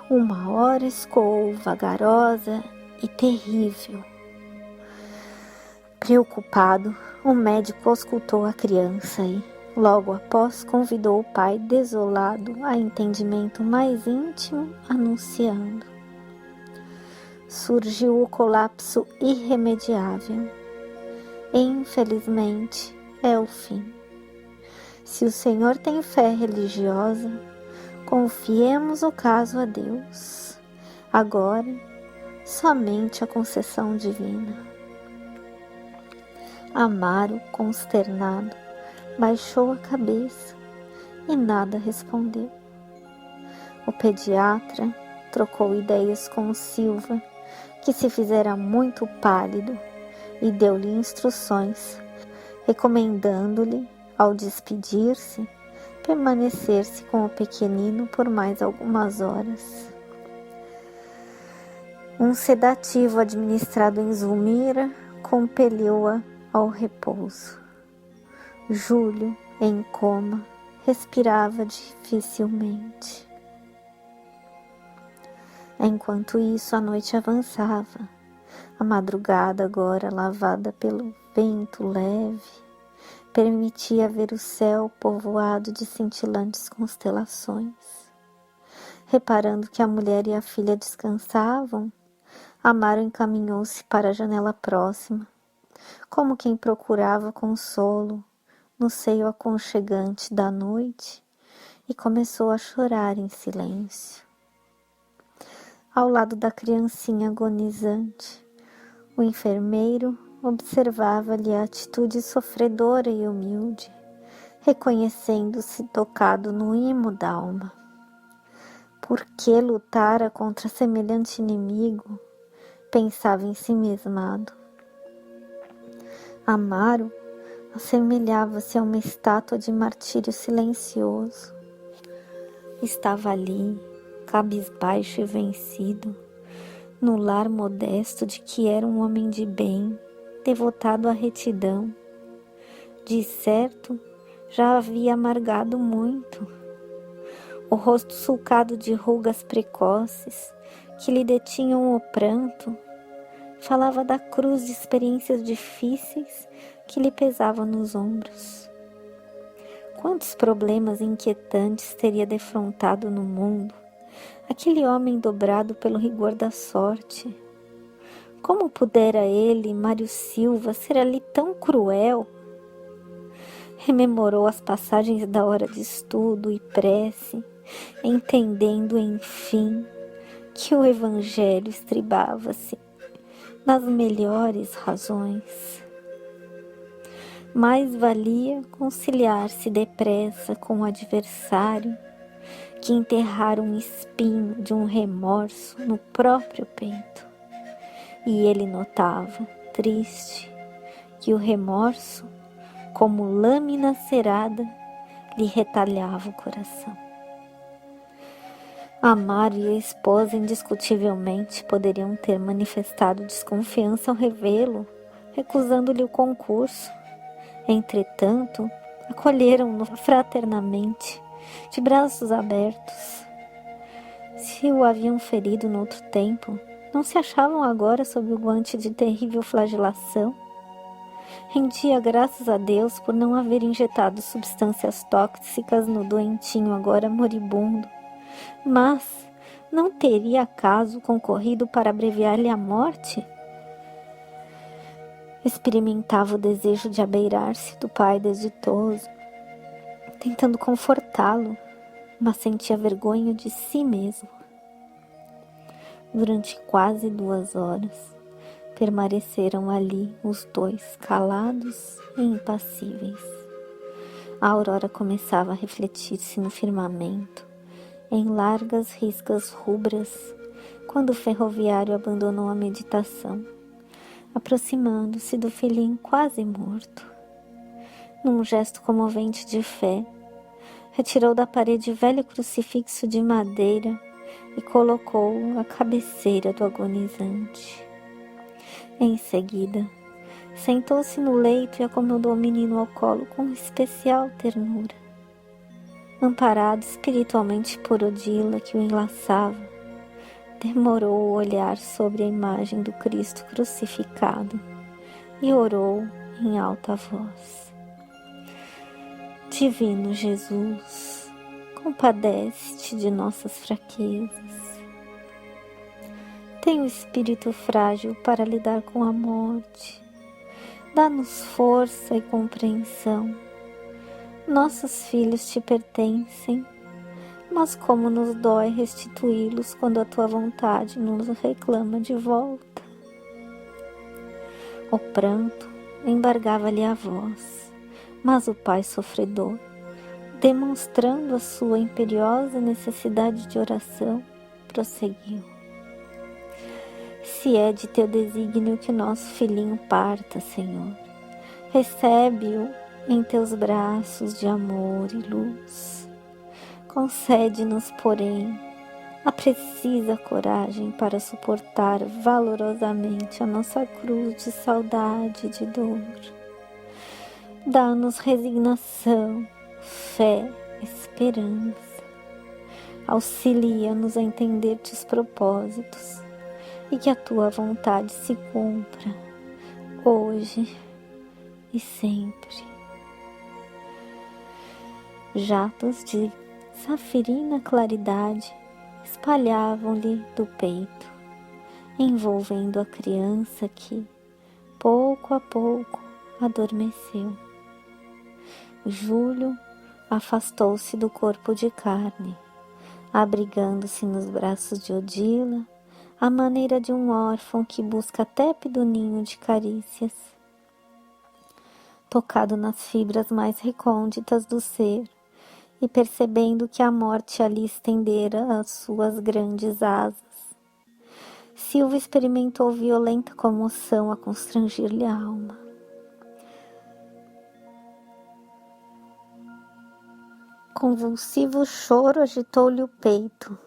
Uma hora escoou, vagarosa e terrível. Preocupado, o médico auscultou a criança e, logo após, convidou o pai desolado a entendimento mais íntimo, anunciando: surgiu o colapso irremediável. Infelizmente, é o fim. Se o Senhor tem fé religiosa, confiemos o caso a Deus. Agora, somente a concessão divina. Amaro, consternado, baixou a cabeça e nada respondeu. O pediatra trocou ideias com o Silva, que se fizera muito pálido, e deu-lhe instruções, recomendando-lhe, ao despedir-se, permanecer-se com o pequenino por mais algumas horas. Um sedativo administrado em Zulmira compeliu-a ao repouso. Júlio, em coma, respirava dificilmente. Enquanto isso, a noite avançava. A madrugada, agora lavada pelo vento leve, permitia ver o céu povoado de cintilantes constelações. Reparando que a mulher e a filha descansavam, Amaro encaminhou-se para a janela próxima, como quem procurava consolo no seio aconchegante da noite, e começou a chorar em silêncio. Ao lado da criancinha agonizante, o enfermeiro observava-lhe a atitude sofredora e humilde, reconhecendo-se tocado no imo da alma. Por que lutara contra semelhante inimigo? Pensava ensimismado. Amaro assemelhava-se a uma estátua de martírio silencioso. Estava ali, cabisbaixo e vencido, no lar modesto de que era um homem de bem, devotado à retidão. De certo, já havia amargado muito. O rosto sulcado de rugas precoces, que lhe detinham o pranto, falava da cruz de experiências difíceis que lhe pesavam nos ombros. Quantos problemas inquietantes teria defrontado no mundo aquele homem dobrado pelo rigor da sorte? Como pudera ele, Mário Silva, ser ali tão cruel? Rememorou as passagens da hora de estudo e prece, entendendo, enfim, que o Evangelho estribava-se nas melhores razões. Mais valia conciliar-se depressa com o adversário que enterrar um espinho de um remorso no próprio peito. E ele notava, triste, que o remorso, como lâmina cerada, lhe retalhava o coração. Amaro e a esposa indiscutivelmente poderiam ter manifestado desconfiança ao revê-lo, recusando-lhe o concurso. Entretanto, acolheram-no fraternamente, de braços abertos. Se o haviam ferido noutro tempo, não se achavam agora sob o guante de terrível flagelação? Rendia graças a Deus por não haver injetado substâncias tóxicas no doentinho agora moribundo, mas não teria acaso concorrido para abreviar-lhe a morte? Experimentava o desejo de abeirar-se do pai desditoso, tentando confortá-lo, mas sentia vergonha de si mesmo. Durante quase 2 horas, permaneceram ali os dois, calados e impassíveis. A aurora começava a refletir-se no firmamento, em largas riscas rubras, quando o ferroviário abandonou a meditação, aproximando-se do filhinho quase morto. Num gesto comovente de fé, retirou da parede velho crucifixo de madeira e colocou-o à cabeceira do agonizante. Em seguida, sentou-se no leito e acomodou o menino ao colo com especial ternura. Amparado espiritualmente por Odila, que o enlaçava, demorou o olhar sobre a imagem do Cristo crucificado e orou em alta voz. Divino Jesus, compadece-te de nossas fraquezas. Tem o espírito frágil para lidar com a morte. Dá-nos força e compreensão. Nossos filhos te pertencem, mas como nos dói restituí-los quando a tua vontade nos reclama de volta. O pranto embargava-lhe a voz, mas o pai sofredor, demonstrando a sua imperiosa necessidade de oração, prosseguiu. Se é de teu desígnio que o nosso filhinho parta, Senhor, recebe-o em teus braços de amor e luz. Concede-nos, porém, a precisa coragem para suportar valorosamente a nossa cruz de saudade e de dor. Dá-nos resignação, fé, esperança. Auxilia-nos a entender teus propósitos e que a tua vontade se cumpra, hoje e sempre. Jatos de safirina claridade espalhavam-lhe do peito, envolvendo a criança que, pouco a pouco, adormeceu. Júlio afastou-se do corpo de carne, abrigando-se nos braços de Odila, à maneira de um órfão que busca tépido ninho de carícias. Tocado nas fibras mais recônditas do ser, e percebendo que a morte ali estendera as suas grandes asas, Silva experimentou violenta comoção a constrangir-lhe a alma. Convulsivo choro agitou-lhe o peito,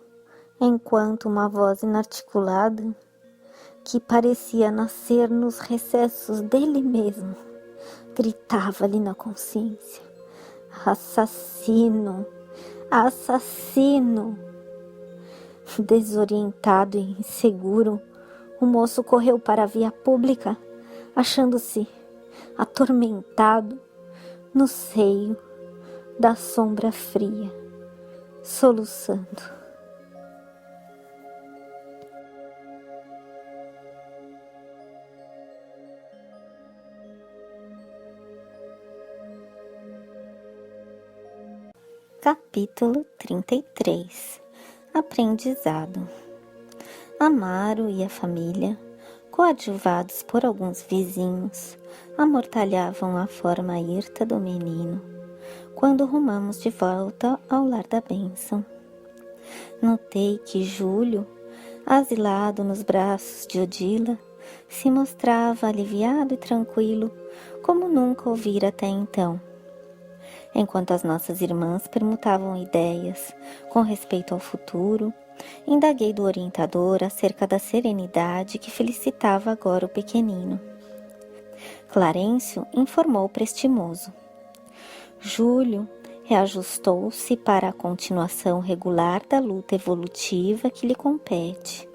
enquanto uma voz inarticulada, que parecia nascer nos recessos dele mesmo, gritava-lhe na consciência: assassino! Assassino! Desorientado e inseguro, o moço correu para a via pública, achando-se atormentado no seio da sombra fria, soluçando. Capítulo 33. Aprendizado. Amaro e a família, coadjuvados por alguns vizinhos, amortalhavam a forma hirta do menino, quando rumamos de volta ao lar da bênção. Notei que Júlio, asilado nos braços de Odila, se mostrava aliviado e tranquilo, como nunca o vira até então. Enquanto as nossas irmãs permutavam ideias com respeito ao futuro, indaguei do orientador acerca da serenidade que felicitava agora o pequenino. Clarencio informou prestimoso. Júlio reajustou-se para a continuação regular da luta evolutiva que lhe compete.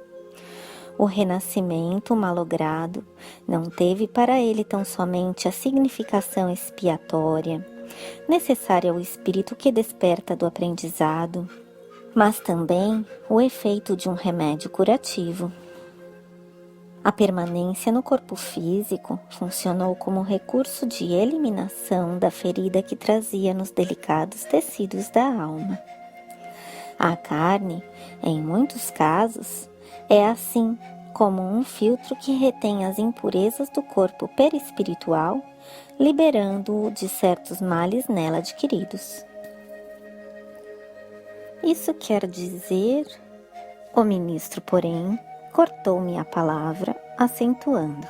O renascimento malogrado não teve para ele tão somente a significação expiatória, necessária ao espírito que desperta do aprendizado, mas também o efeito de um remédio curativo. A permanência no corpo físico funcionou como recurso de eliminação da ferida que trazia nos delicados tecidos da alma. A carne, em muitos casos, é assim como um filtro que retém as impurezas do corpo perispiritual, liberando-o de certos males nela adquiridos. Isso quer dizer... O ministro, porém, cortou-me a palavra, acentuando.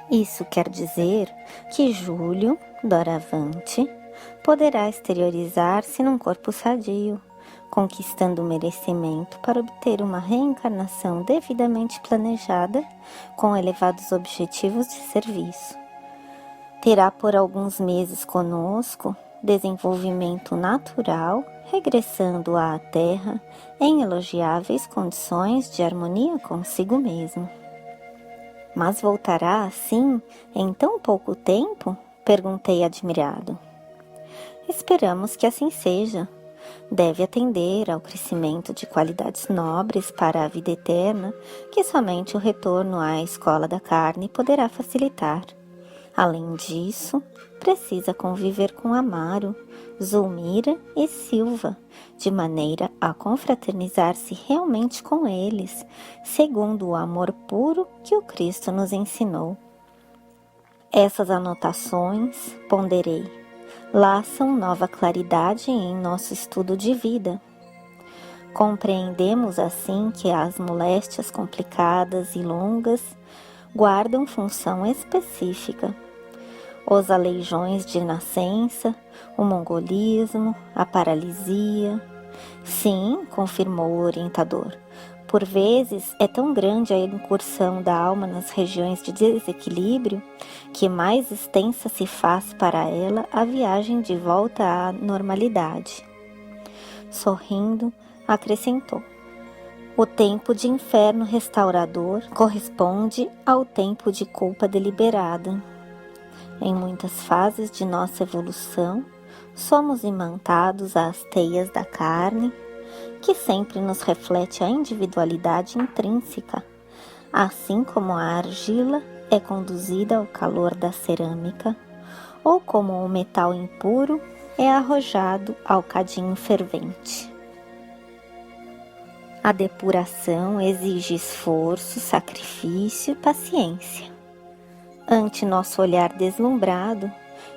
Isso quer dizer que Júlio, doravante, poderá exteriorizar-se num corpo sadio, conquistando o merecimento para obter uma reencarnação devidamente planejada com elevados objetivos de serviço. Terá por alguns meses conosco desenvolvimento natural, regressando à Terra em elogiáveis condições de harmonia consigo mesmo. Mas voltará assim em tão pouco tempo? Perguntei admirado. Esperamos que assim seja. Deve atender ao crescimento de qualidades nobres para a vida eterna, que somente o retorno à escola da carne poderá facilitar. Além disso, precisa conviver com Amaro, Zulmira e Silva, de maneira a confraternizar-se realmente com eles, segundo o amor puro que o Cristo nos ensinou. Essas anotações, ponderei, laçam nova claridade em nosso estudo de vida. Compreendemos assim que as moléstias complicadas e longas guardam função específica. Os aleijões de nascença, o mongolismo, a paralisia. Sim, confirmou o orientador. Por vezes é tão grande a incursão da alma nas regiões de desequilíbrio que mais extensa se faz para ela a viagem de volta à normalidade. Sorrindo, acrescentou: o tempo de inferno restaurador corresponde ao tempo de culpa deliberada. Em muitas fases de nossa evolução, somos imantados às teias da carne, que sempre nos reflete a individualidade intrínseca, assim como a argila é conduzida ao calor da cerâmica, ou como o metal impuro é arrojado ao cadinho fervente. A depuração exige esforço, sacrifício e paciência. Ante nosso olhar deslumbrado,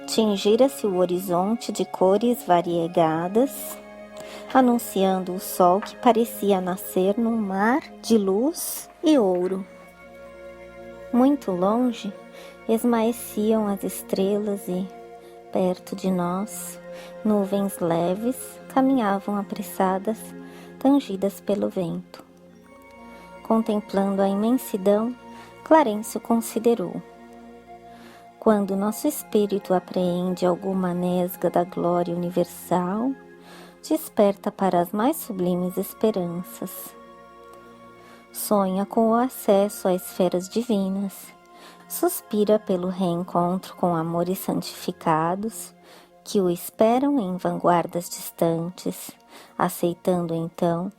tingira-se o horizonte de cores variegadas, anunciando o sol que parecia nascer num mar de luz e ouro. Muito longe, esmaeciam as estrelas e, perto de nós, nuvens leves caminhavam apressadas, tangidas pelo vento. Contemplando a imensidão, Clarencio considerou: quando nosso espírito apreende alguma nesga da glória universal, desperta para as mais sublimes esperanças. Sonha com o acesso às esferas divinas, suspira pelo reencontro com amores santificados que o esperam em vanguardas distantes, aceitando então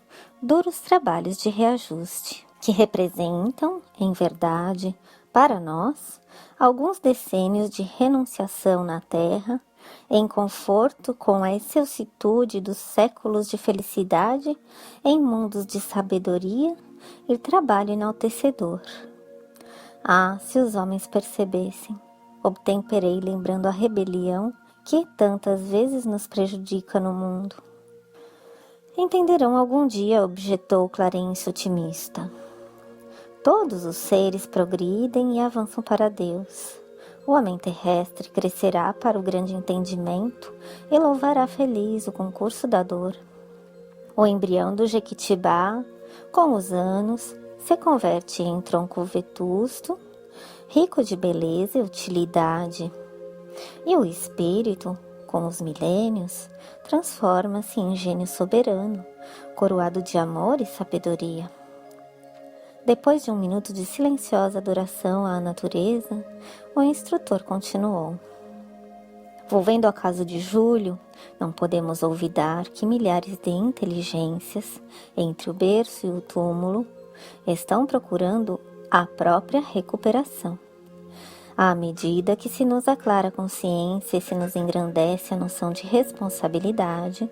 duros trabalhos de reajuste, que representam, em verdade, para nós, alguns decênios de renunciação na terra, em conforto com a excelsitude dos séculos de felicidade em mundos de sabedoria e trabalho enaltecedor. Ah, se os homens percebessem, obtemperei lembrando a rebelião que tantas vezes nos prejudica no mundo. Entenderão algum dia, objetou Clarencio otimista. Todos os seres progridem e avançam para Deus. O homem terrestre crescerá para o grande entendimento e louvará feliz o concurso da dor. O embrião do jequitibá, com os anos, se converte em tronco vetusto, rico de beleza e utilidade. E o espírito, com os milênios, transforma-se em gênio soberano, coroado de amor e sabedoria. Depois de um minuto de silenciosa adoração à natureza, o instrutor continuou. Volvendo ao caso de Júlio, não podemos olvidar que milhares de inteligências, entre o berço e o túmulo, estão procurando a própria recuperação. À medida que se nos aclara a consciência e se nos engrandece a noção de responsabilidade,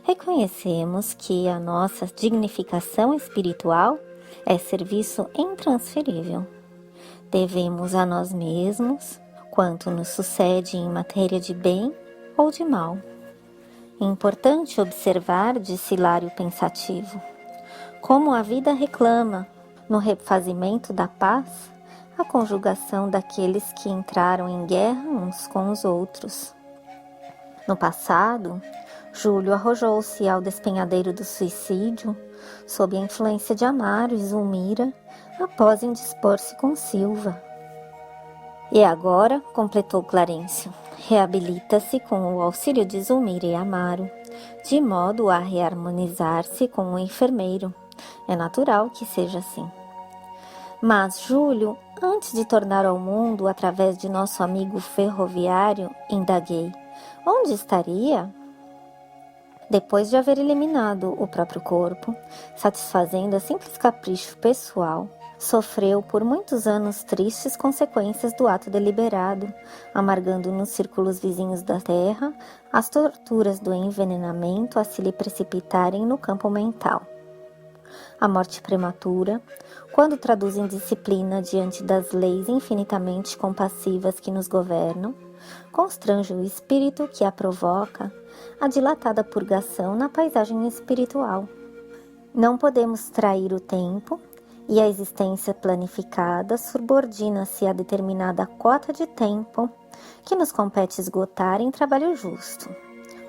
reconhecemos que a nossa dignificação espiritual é serviço intransferível. Devemos a nós mesmos quanto nos sucede em matéria de bem ou de mal. É importante observar, disse Hilário pensativo, como a vida reclama, no refazimento da paz, a conjugação daqueles que entraram em guerra uns com os outros. No passado, Júlio arrojou-se ao despenhadeiro do suicídio, sob a influência de Amaro e Zulmira, após indispor-se com Silva. E agora, completou Clarencio, reabilita-se com o auxílio de Zulmira e Amaro, de modo a reharmonizar-se com o enfermeiro. É natural que seja assim. Mas Júlio, antes de tornar ao mundo através de nosso amigo ferroviário, indaguei: onde estaria? Depois de haver eliminado o próprio corpo, satisfazendo a simples capricho pessoal, sofreu por muitos anos tristes consequências do ato deliberado, amargando nos círculos vizinhos da terra as torturas do envenenamento a se lhe precipitarem no campo mental. A morte prematura, quando traduz indisciplina diante das leis infinitamente compassivas que nos governam, constrange o espírito que a provoca a dilatada purgação na paisagem espiritual. Não podemos trair o tempo, e a existência planificada subordina-se a determinada cota de tempo que nos compete esgotar em trabalho justo.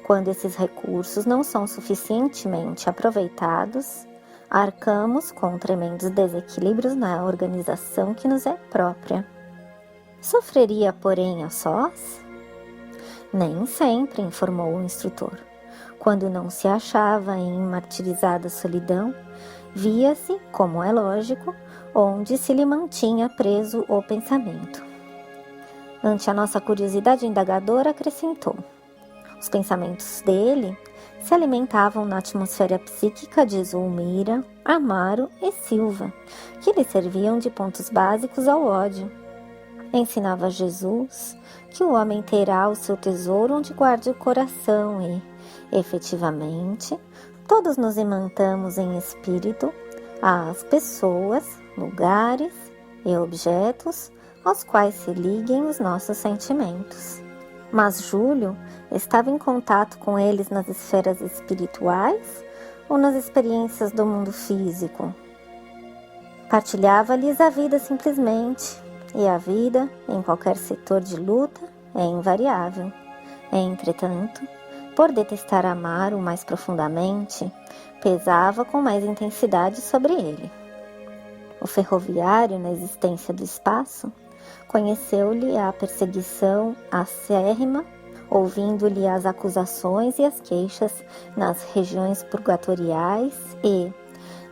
Quando esses recursos não são suficientemente aproveitados, arcamos com tremendos desequilíbrios na organização que nos é própria. Sofreria, porém, a sós? Nem sempre, informou o instrutor. Quando não se achava em martirizada solidão, via-se, como é lógico, onde se lhe mantinha preso o pensamento. Ante a nossa curiosidade indagadora, acrescentou: os pensamentos dele se alimentavam na atmosfera psíquica de Zulmira, Amaro e Silva, que lhe serviam de pontos básicos ao ódio. Ensinava Jesus que o homem terá o seu tesouro onde guarde o coração e, efetivamente, todos nos imantamos em espírito às pessoas, lugares e objetos aos quais se liguem os nossos sentimentos. Mas Júlio estava em contato com eles nas esferas espirituais ou nas experiências do mundo físico? Partilhava-lhes a vida simplesmente, e a vida, em qualquer setor de luta, é invariável. Entretanto, por detestar Amaro mais profundamente, pesava com mais intensidade sobre ele. O ferroviário, na existência do espaço, conheceu-lhe a perseguição acérrima, ouvindo-lhe as acusações e as queixas nas regiões purgatoriais e,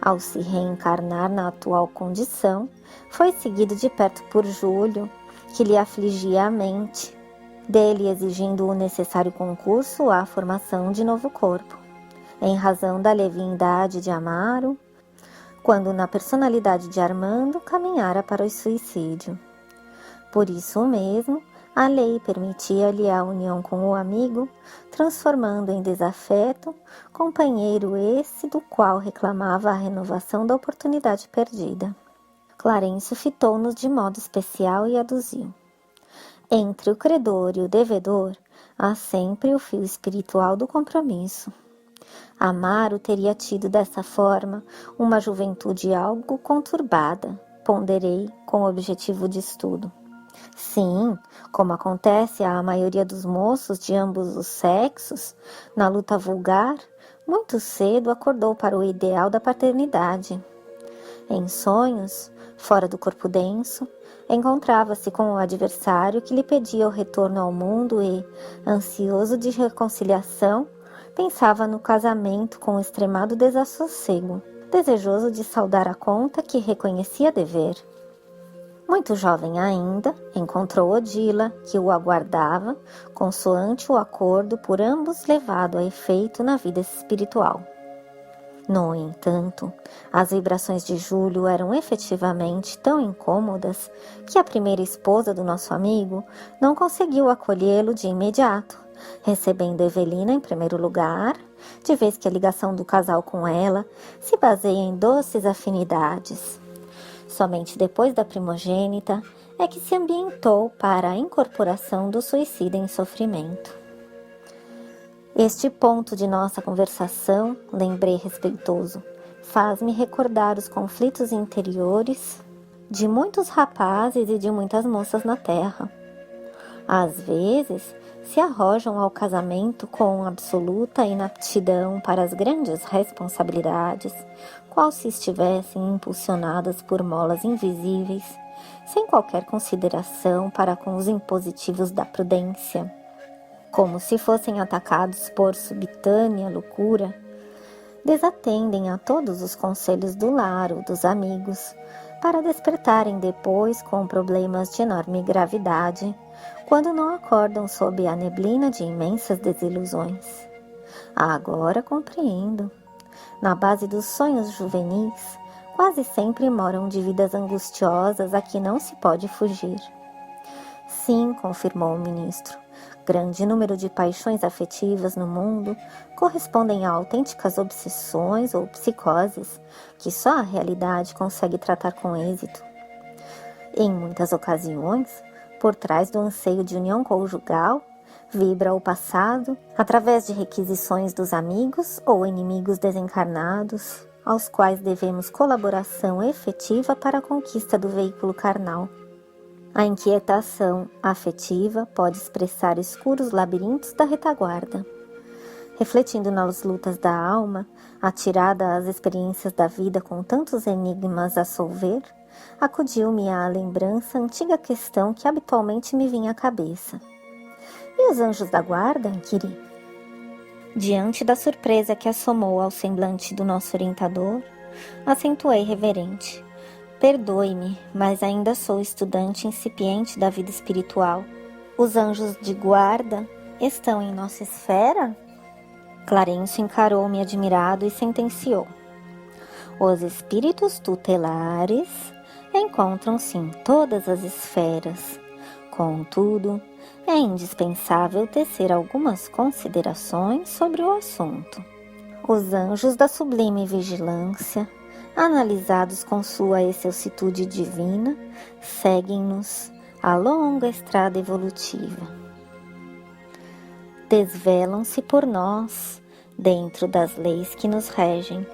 ao se reencarnar na atual condição, foi seguido de perto por Júlio, que lhe afligia a mente, dele exigindo o necessário concurso à formação de novo corpo, em razão da leviandade de Amaro, quando na personalidade de Armando caminhara para o suicídio. Por isso mesmo, a lei permitia-lhe a união com o amigo, transformando em desafeto companheiro esse do qual reclamava a renovação da oportunidade perdida. Clarencio fitou-nos de modo especial e aduziu: entre o credor e o devedor, há sempre o fio espiritual do compromisso. Amaro teria tido dessa forma uma juventude algo conturbada, ponderei com objetivo de estudo. Sim, como acontece à maioria dos moços de ambos os sexos, na luta vulgar, muito cedo acordou para o ideal da paternidade. Em sonhos, fora do corpo denso, encontrava-se com o adversário que lhe pedia o retorno ao mundo e, ansioso de reconciliação, pensava no casamento com extremado desassossego, desejoso de saldar a conta que reconhecia dever. Muito jovem ainda, encontrou Odila, que o aguardava, consoante o acordo por ambos levado a efeito na vida espiritual. No entanto, as vibrações de Júlio eram efetivamente tão incômodas que a primeira esposa do nosso amigo não conseguiu acolhê-lo de imediato, recebendo Evelina em primeiro lugar, de vez que a ligação do casal com ela se baseia em doces afinidades. Somente depois da primogênita é que se ambientou para a incorporação do suicida em sofrimento. Este ponto de nossa conversação, lembrei respeitoso, faz-me recordar os conflitos interiores de muitos rapazes e de muitas moças na terra. Às vezes, se arrojam ao casamento com absoluta inaptidão para as grandes responsabilidades, qual se estivessem impulsionadas por molas invisíveis, sem qualquer consideração para com os impositivos da prudência. Como se fossem atacados por subitânea loucura, desatendem a todos os conselhos do lar ou dos amigos, para despertarem depois com problemas de enorme gravidade, quando não acordam sob a neblina de imensas desilusões. Agora compreendo. Na base dos sonhos juvenis, quase sempre moram dívidas angustiosas a que não se pode fugir. Sim, confirmou o ministro, grande número de paixões afetivas no mundo correspondem a autênticas obsessões ou psicoses que só a realidade consegue tratar com êxito. Em muitas ocasiões, por trás do anseio de união conjugal, vibra o passado através de requisições dos amigos ou inimigos desencarnados, aos quais devemos colaboração efetiva para a conquista do veículo carnal. A inquietação afetiva pode expressar escuros labirintos da retaguarda. Refletindo nas lutas da alma, atirada às experiências da vida com tantos enigmas a solver, acudiu-me à lembrança a antiga questão que habitualmente me vinha à cabeça. E os anjos da guarda? Inquiri. Diante da surpresa que assomou ao semblante do nosso orientador, acentuei reverente. Perdoe-me, mas ainda sou estudante incipiente da vida espiritual. Os anjos de guarda estão em nossa esfera? Clarencio encarou-me admirado e sentenciou. Os espíritos tutelares encontram-se em todas as esferas. Contudo, é indispensável tecer algumas considerações sobre o assunto. Os anjos da sublime vigilância, analisados com sua excelsitude divina, seguem-nos a longa estrada evolutiva. Desvelam-se por nós, dentro das leis que nos regem.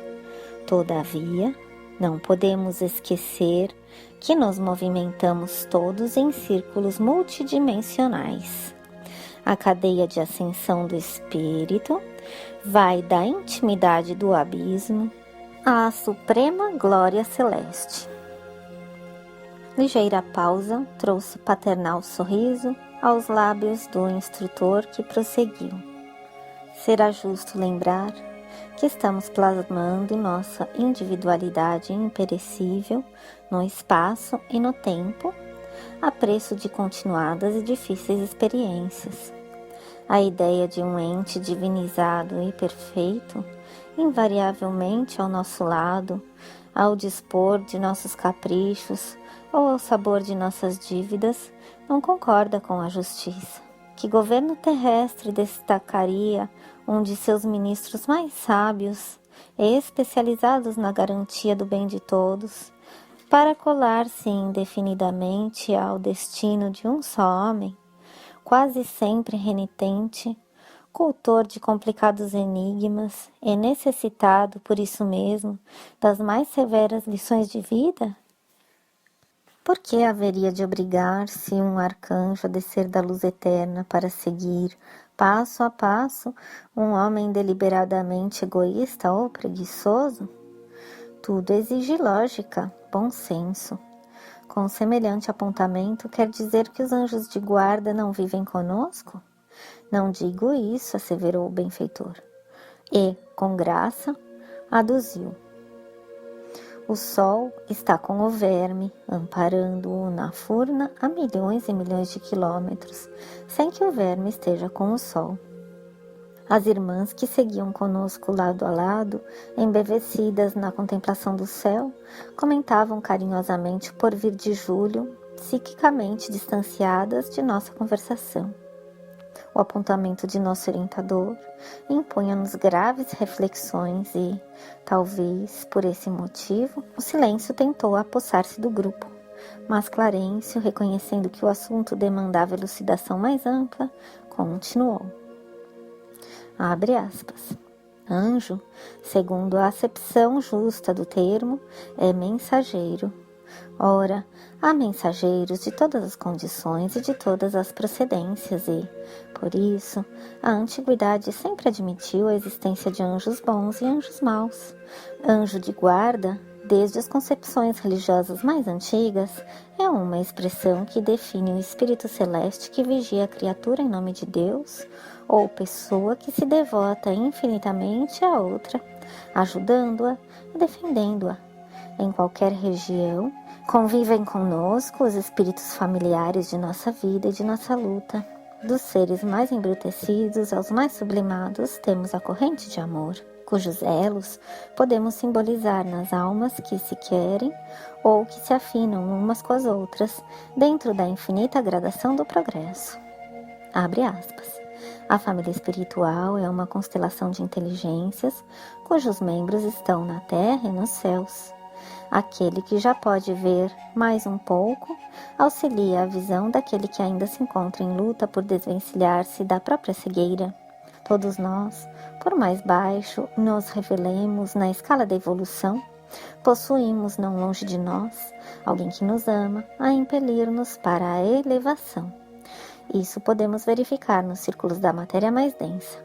Todavia, não podemos esquecer que nos movimentamos todos em círculos multidimensionais. A cadeia de ascensão do espírito vai da intimidade do abismo à suprema glória celeste. Ligeira pausa trouxe paternal sorriso aos lábios do instrutor, que prosseguiu. Será justo lembrar que estamos plasmando nossa individualidade imperecível no espaço e no tempo, a preço de continuadas e difíceis experiências. A ideia de um ente divinizado e perfeito, invariavelmente ao nosso lado, ao dispor de nossos caprichos ou ao sabor de nossas dívidas, não concorda com a justiça. Que governo terrestre destacaria um de seus ministros mais sábios, especializados na garantia do bem de todos, para colar-se indefinidamente ao destino de um só homem, quase sempre renitente, cultor de complicados enigmas e necessitado, por isso mesmo, das mais severas lições de vida? Por que haveria de obrigar-se um arcanjo a descer da luz eterna para seguir, passo a passo, um homem deliberadamente egoísta ou preguiçoso? Tudo exige lógica, bom senso. Com semelhante apontamento, quer dizer que os anjos de guarda não vivem conosco? Não digo isso, asseverou o benfeitor. E, com graça, aduziu. O sol está com o verme, amparando-o na furna a milhões e milhões de quilômetros, sem que o verme esteja com o sol. As irmãs que seguiam conosco lado a lado, embevecidas na contemplação do céu, comentavam carinhosamente o porvir de julho, psiquicamente distanciadas de nossa conversação. O apontamento de nosso orientador impunha-nos graves reflexões e, talvez por esse motivo, o silêncio tentou apossar-se do grupo. Mas Clarencio, reconhecendo que o assunto demandava elucidação mais ampla, continuou. Abre aspas. Anjo, segundo a acepção justa do termo, é mensageiro. Ora, há mensageiros de todas as condições e de todas as procedências e, por isso, a antiguidade sempre admitiu a existência de anjos bons e anjos maus. Anjo de guarda, desde as concepções religiosas mais antigas, é uma expressão que define o espírito celeste que vigia a criatura em nome de Deus, ou pessoa que se devota infinitamente a outra, ajudando-a e defendendo-a. Em qualquer região, convivem conosco os espíritos familiares de nossa vida e de nossa luta. Dos seres mais embrutecidos aos mais sublimados, temos a corrente de amor, cujos elos podemos simbolizar nas almas que se querem ou que se afinam umas com as outras, dentro da infinita gradação do progresso. Abre aspas. A família espiritual é uma constelação de inteligências, cujos membros estão na terra e nos céus. Aquele que já pode ver mais um pouco, auxilia a visão daquele que ainda se encontra em luta por desvencilhar-se da própria cegueira. Todos nós, por mais baixo nos revelemos na escala da evolução, possuímos não longe de nós alguém que nos ama a impelir-nos para a elevação. Isso podemos verificar nos círculos da matéria mais densa.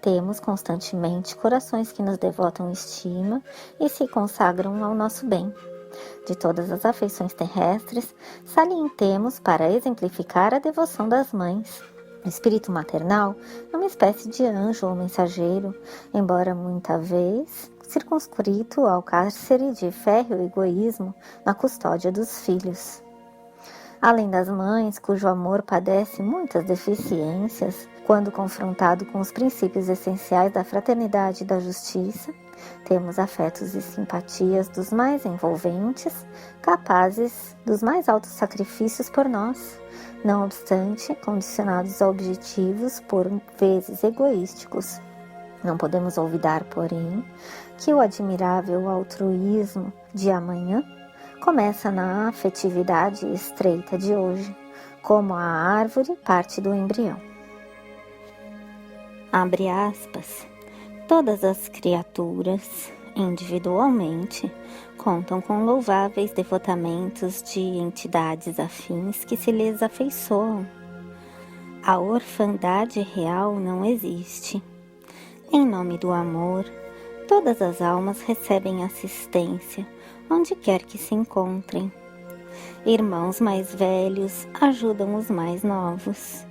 Temos constantemente corações que nos devotam estima e se consagram ao nosso bem. De todas as afeições terrestres, salientemos para exemplificar a devoção das mães. O espírito maternal é uma espécie de anjo ou mensageiro, embora muita vez circunscrito ao cárcere de férreo egoísmo na custódia dos filhos. Além das mães, cujo amor padece muitas deficiências, quando confrontado com os princípios essenciais da fraternidade e da justiça, temos afetos e simpatias dos mais envolventes, capazes dos mais altos sacrifícios por nós, não obstante, condicionados a objetivos por vezes egoísticos. Não podemos olvidar, porém, que o admirável altruísmo de amanhã começa na afetividade estreita de hoje, como a árvore parte do embrião. Abre aspas. Todas as criaturas, individualmente, contam com louváveis devotamentos de entidades afins que se lhes afeiçoam. A orfandade real não existe. Em nome do amor, todas as almas recebem assistência, onde quer que se encontrem. Irmãos mais velhos ajudam os mais novos.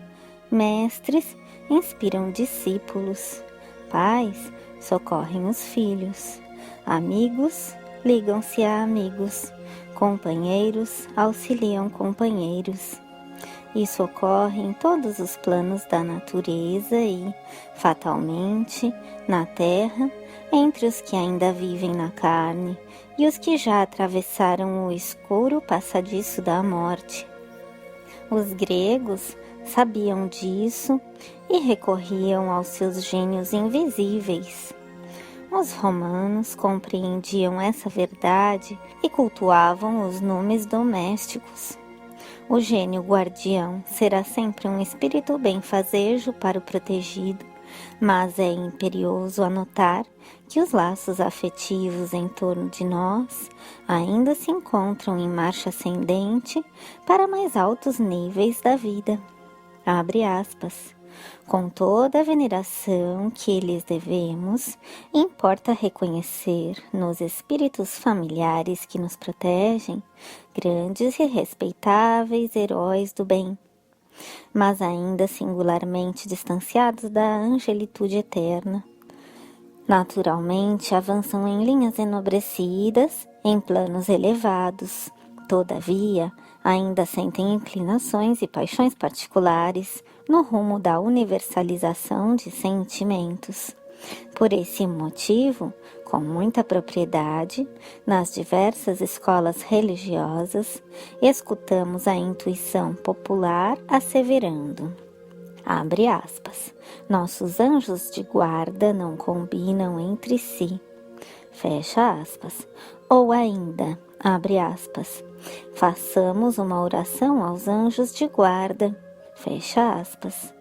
Mestres inspiram discípulos. Pais socorrem os filhos. Amigos ligam-se a amigos. Companheiros auxiliam companheiros. Isso ocorre em todos os planos da natureza e, fatalmente, na terra, entre os que ainda vivem na carne e os que já atravessaram o escuro passadiço da morte. Os gregos sabiam disso e recorriam aos seus gênios invisíveis. Os romanos compreendiam essa verdade e cultuavam os nomes domésticos. O gênio guardião será sempre um espírito benfazejo para o protegido, mas é imperioso anotar que os laços afetivos em torno de nós ainda se encontram em marcha ascendente para mais altos níveis da vida. Abre aspas. Com toda a veneração que lhes devemos, importa reconhecer nos espíritos familiares que nos protegem grandes e respeitáveis heróis do bem, mas ainda singularmente distanciados da angelitude eterna. Naturalmente avançam em linhas enobrecidas, em planos elevados. Todavia, ainda sentem inclinações e paixões particulares no rumo da universalização de sentimentos. Por esse motivo, com muita propriedade, nas diversas escolas religiosas, escutamos a intuição popular asseverando, abre aspas, nossos anjos de guarda não combinam entre si, fecha aspas, ou ainda, abre aspas, façamos uma oração aos anjos de guarda, fecha aspas.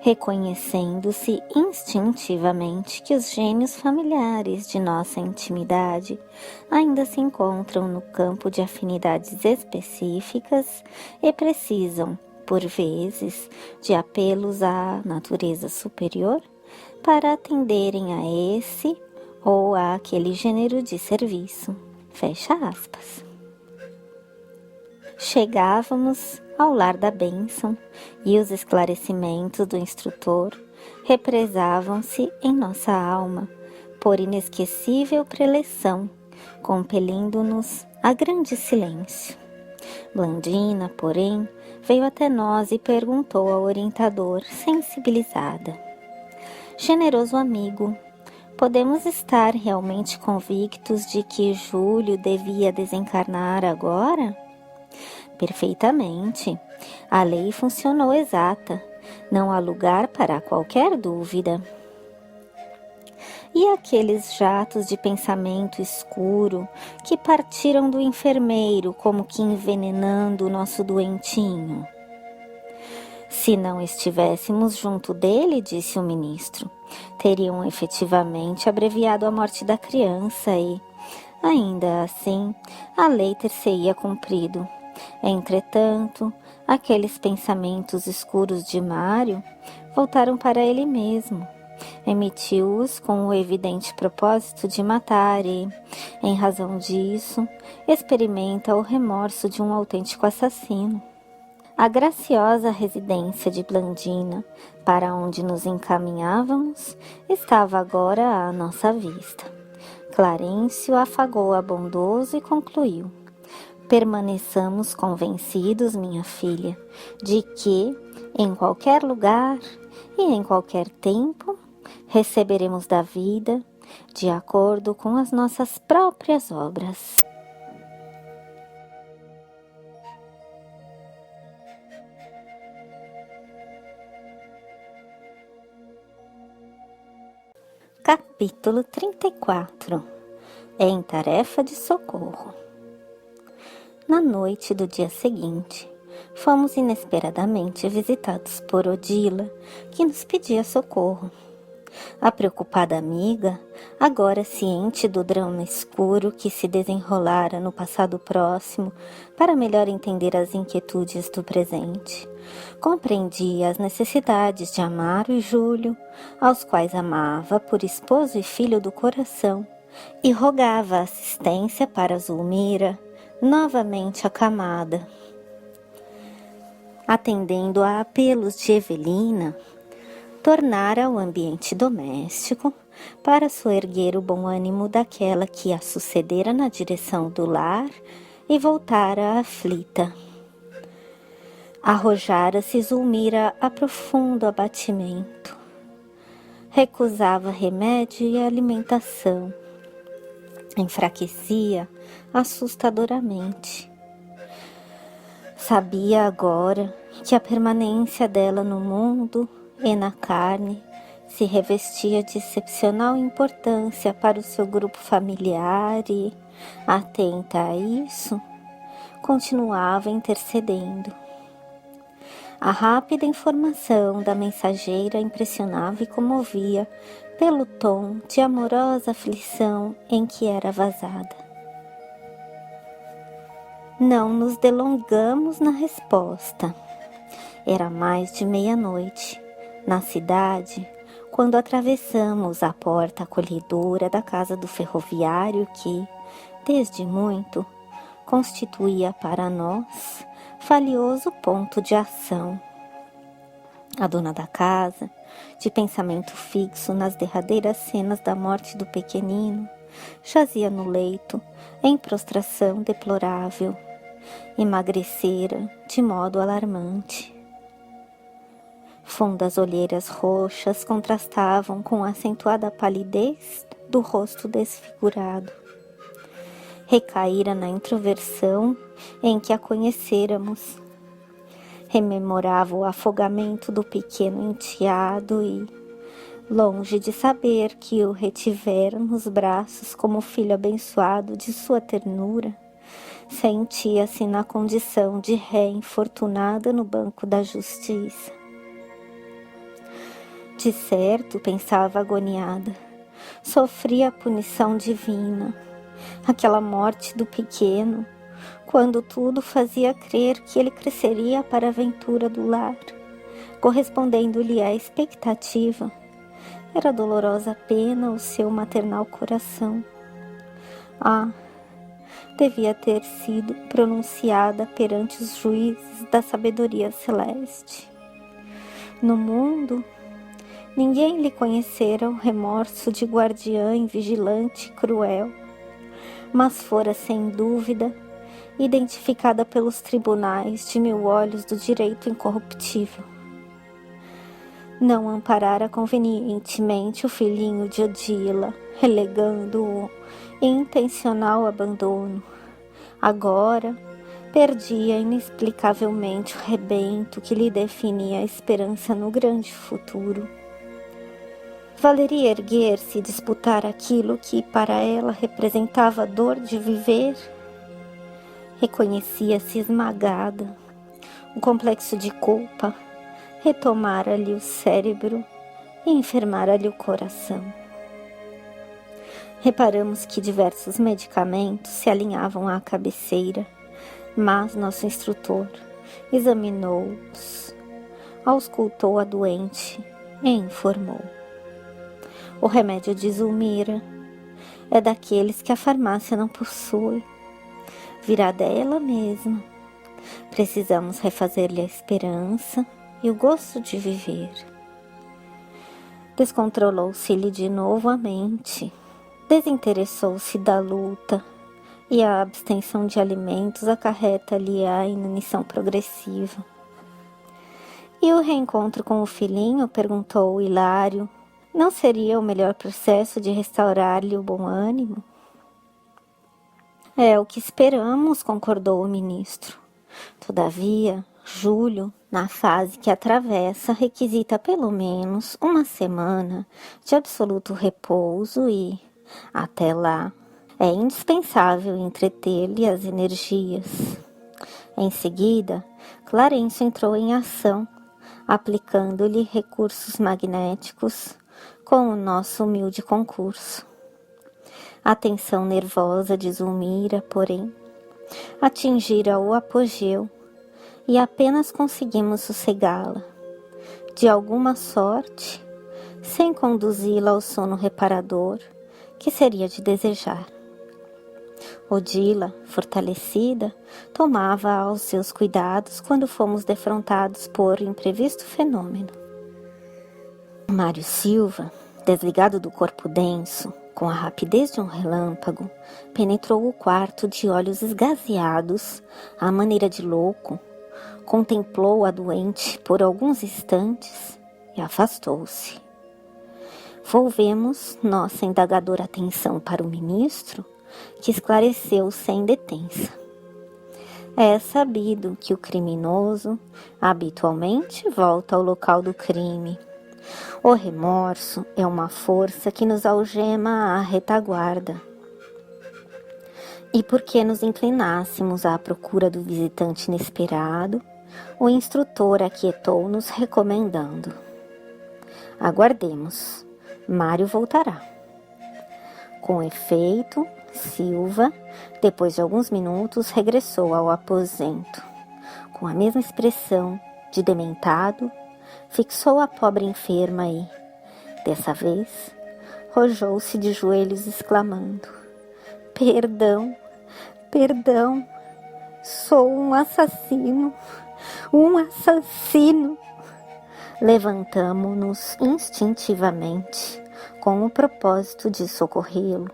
Reconhecendo-se instintivamente que os gênios familiares de nossa intimidade ainda se encontram no campo de afinidades específicas e precisam, por vezes, de apelos à natureza superior para atenderem a esse ou àquele gênero de serviço. Fecha aspas. Chegávamos ao lar da bênção e os esclarecimentos do instrutor represavam-se em nossa alma por inesquecível preleção, compelindo-nos a grande silêncio. Blandina, porém, veio até nós e perguntou ao orientador, sensibilizada: generoso amigo, podemos estar realmente convictos de que Júlio devia desencarnar agora? Perfeitamente. A lei funcionou exata. Não há lugar para qualquer dúvida. E aqueles jatos de pensamento escuro que partiram do enfermeiro como que envenenando o nosso doentinho? Se Se não estivéssemos junto dele, disse o ministro, teriam efetivamente abreviado a morte da criança e, ainda assim, a lei ter-se-ia cumprido. Entretanto, aqueles pensamentos escuros de Mário voltaram para ele mesmo. Emitiu-os com o evidente propósito de matar e, em razão disso, experimenta o remorso de um autêntico assassino. A graciosa residência de Blandina, para onde nos encaminhávamos, estava agora à nossa vista. Clarencio afagou-a bondoso e concluiu: permaneçamos convencidos, minha filha, de que, em qualquer lugar e em qualquer tempo, receberemos da vida de acordo com as nossas próprias obras. Capítulo 34. Em tarefa de socorro. Na noite do dia seguinte, fomos inesperadamente visitados por Odila, que nos pedia socorro. A preocupada amiga, agora ciente do drama escuro que se desenrolara no passado próximo, para melhor entender as inquietudes do presente, compreendia as necessidades de Amaro e Júlio, aos quais amava por esposo e filho do coração, e rogava assistência para Zulmira, novamente acamada. Atendendo a apelos de Evelina, tornara o ambiente doméstico para soerguer o bom ânimo daquela que a sucedera na direção do lar e voltara aflita. Arrojara-se Zulmira a profundo abatimento. Recusava remédio e alimentação. Enfraquecia assustadoramente. Sabia agora que a permanência dela no mundo e na carne se revestia de excepcional importância para o seu grupo familiar e, atenta a isso, continuava intercedendo. A rápida informação da mensageira impressionava e comovia pelo tom de amorosa aflição em que era vazada. Não nos delongamos na resposta. Era mais de meia-noite. Na cidade, quando atravessamos a porta acolhedora da casa do ferroviário que, desde muito, constituía para nós valioso ponto de ação. A dona da casa, de pensamento fixo nas derradeiras cenas da morte do pequenino, jazia no leito, em prostração deplorável. Emagrecera de modo alarmante. Fundas olheiras roxas contrastavam com a acentuada palidez do rosto desfigurado. Recaíra na introversão em que a conhecêramos. Rememorava o afogamento do pequeno enteado e, longe de saber que o retivera nos braços como filho abençoado de sua ternura, sentia-se na condição de ré infortunada no banco da justiça. De certo, pensava agoniada, sofria a punição divina, aquela morte do pequeno, quando tudo fazia crer que ele cresceria para a ventura do lar, correspondendo-lhe à expectativa. Era dolorosa pena o seu maternal coração. Devia ter sido pronunciada perante os juízes da sabedoria celeste. No mundo, ninguém lhe conhecera o remorso de guardiã invigilante e cruel, mas fora, sem dúvida, identificada pelos tribunais de 1000 olhos do direito incorruptível. Não amparara convenientemente o filhinho de Odila, relegando-o em intencional abandono. Agora, perdia inexplicavelmente o rebento que lhe definia a esperança no grande futuro. Valeria erguer-se e disputar aquilo que para ela representava a dor de viver? Reconhecia-se esmagada. O complexo de culpa, retomara-lhe o cérebro e enfermara-lhe o coração. Reparamos que diversos medicamentos se alinhavam à cabeceira, mas nosso instrutor examinou-os, auscultou a doente e informou: o remédio de Zulmira é daqueles que a farmácia não possui, virá dela mesma. Precisamos refazer-lhe a esperança e o gosto de viver. Descontrolou-se-lhe de novo a mente, desinteressou-se da luta, e a abstenção de alimentos acarreta-lhe a inanição progressiva. E o reencontro com o filhinho? Perguntou o Hilário. Não seria o melhor processo de restaurar-lhe o bom ânimo? É o que esperamos, concordou o ministro. Todavia, Júlio, na fase que atravessa, requisita pelo menos uma semana de absoluto repouso e, até lá, é indispensável entreter-lhe as energias. Em seguida, Clarencio entrou em ação, aplicando-lhe recursos magnéticos com o nosso humilde concurso. A tensão nervosa de Zulmira, porém, atingira o apogeu e apenas conseguimos sossegá-la, de alguma sorte, sem conduzi-la ao sono reparador que seria de desejar. Odila, fortalecida, tomava aos seus cuidados quando fomos defrontados por imprevisto fenômeno. Mário Silva, desligado do corpo denso, com a rapidez de um relâmpago, penetrou o quarto de olhos esgazeados, à maneira de louco, contemplou a doente por alguns instantes e afastou-se. Volvemos nossa indagadora atenção para o ministro, que esclareceu sem detença. É sabido que o criminoso habitualmente volta ao local do crime. O remorso é uma força que nos algema à retaguarda. E porque nos inclinássemos à procura do visitante inesperado, o instrutor aquietou-nos recomendando: aguardemos, Mário voltará. Com efeito, Silva, depois de alguns minutos, regressou ao aposento. Com a mesma expressão de dementado, fixou a pobre enferma e, dessa vez, rojou-se de joelhos exclamando: perdão, perdão, sou um assassino, um assassino. Levantamo-nos instintivamente, com o propósito de socorrê-lo,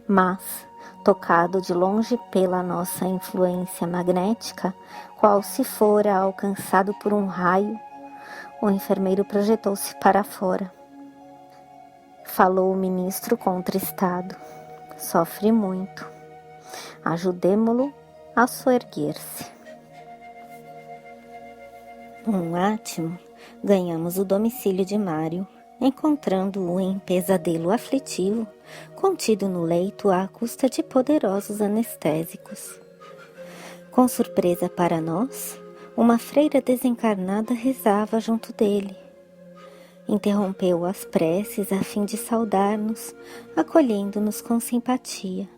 mas, tocado de longe pela nossa influência magnética, qual se fora alcançado por um raio, o enfermeiro projetou-se para fora. Falou o ministro contristado: sofre muito. Ajudemo-lo a soerguer-se. Um átimo, ganhamos o domicílio de Mário, encontrando-o em pesadelo aflitivo, contido no leito à custa de poderosos anestésicos. Com surpresa para nós, uma freira desencarnada rezava junto dele. Interrompeu as preces a fim de saudar-nos, acolhendo-nos com simpatia.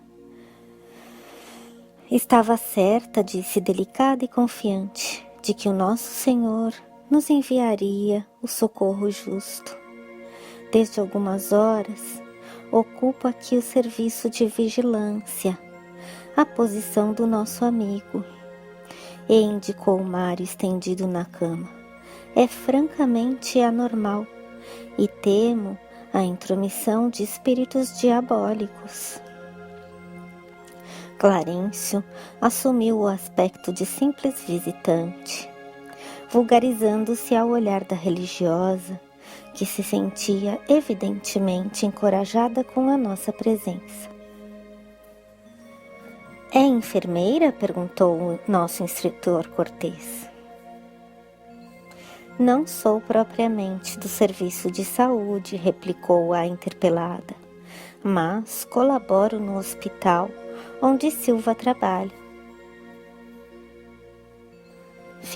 Estava certa, disse delicada e confiante, de que o nosso Senhor nos enviaria o socorro justo. Desde algumas horas, ocupo aqui o serviço de vigilância, a posição do nosso amigo. E indicou Mário estendido na cama. É francamente anormal e temo a intromissão de espíritos diabólicos. Clarencio assumiu o aspecto de simples visitante, vulgarizando-se ao olhar da religiosa, que se sentia evidentemente encorajada com a nossa presença. É enfermeira? Perguntou o nosso instrutor cortês. Não sou propriamente do serviço de saúde, replicou a interpelada, mas colaboro no hospital onde Silva trabalha.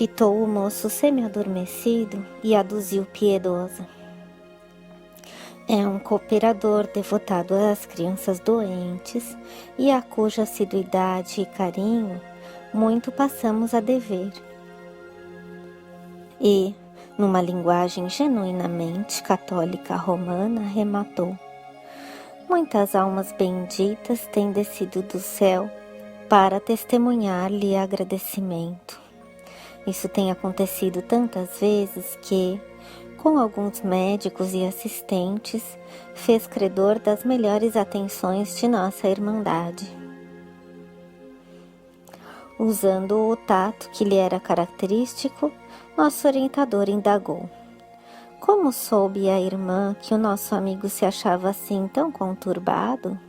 fitou o moço semi-adormecido e aduziu piedosa. É um cooperador devotado às crianças doentes e a cuja assiduidade e carinho muito passamos a dever. E, numa linguagem genuinamente católica romana, rematou: muitas almas benditas têm descido do céu para testemunhar-lhe agradecimento. Isso tem acontecido tantas vezes que, com alguns médicos e assistentes, fez credor das melhores atenções de nossa irmandade. Usando o tato que lhe era característico, nosso orientador indagou: como soube a irmã que o nosso amigo se achava assim tão conturbado?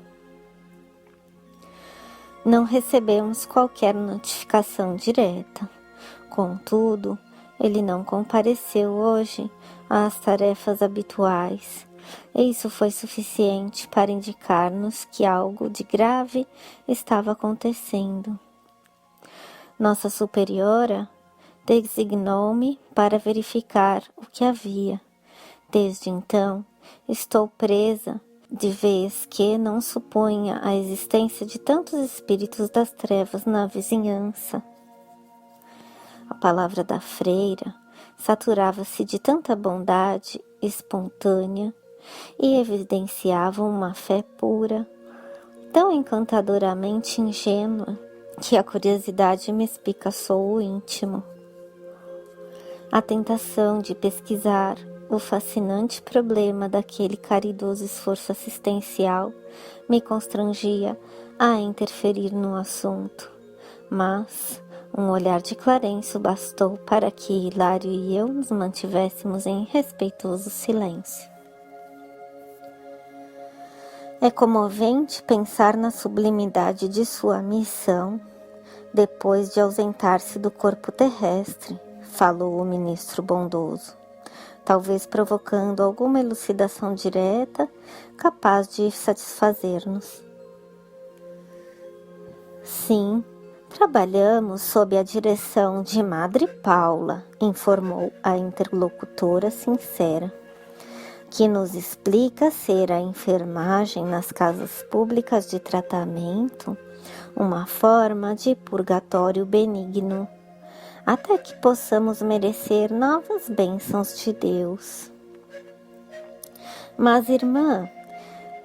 Não recebemos qualquer notificação direta. Contudo, ele não compareceu hoje às tarefas habituais, e isso foi suficiente para indicar-nos que algo de grave estava acontecendo. Nossa superiora designou-me para verificar o que havia. Desde então, estou presa, de vez que não supunha a existência de tantos espíritos das trevas na vizinhança. A palavra da freira saturava-se de tanta bondade espontânea e evidenciava uma fé pura, tão encantadoramente ingênua, que a curiosidade me espicaçou o íntimo. A tentação de pesquisar o fascinante problema daquele caridoso esforço assistencial me constrangia a interferir no assunto, mas um olhar de Clarencio bastou para que Hilário e eu nos mantivéssemos em respeitoso silêncio. É comovente pensar na sublimidade de sua missão depois de ausentar-se do corpo terrestre, falou o ministro bondoso, talvez provocando alguma elucidação direta capaz de satisfazer-nos. Sim, trabalhamos sob a direção de Madre Paula, informou a interlocutora sincera, que nos explica ser a enfermagem nas casas públicas de tratamento uma forma de purgatório benigno, até que possamos merecer novas bênçãos de Deus. Mas, irmã,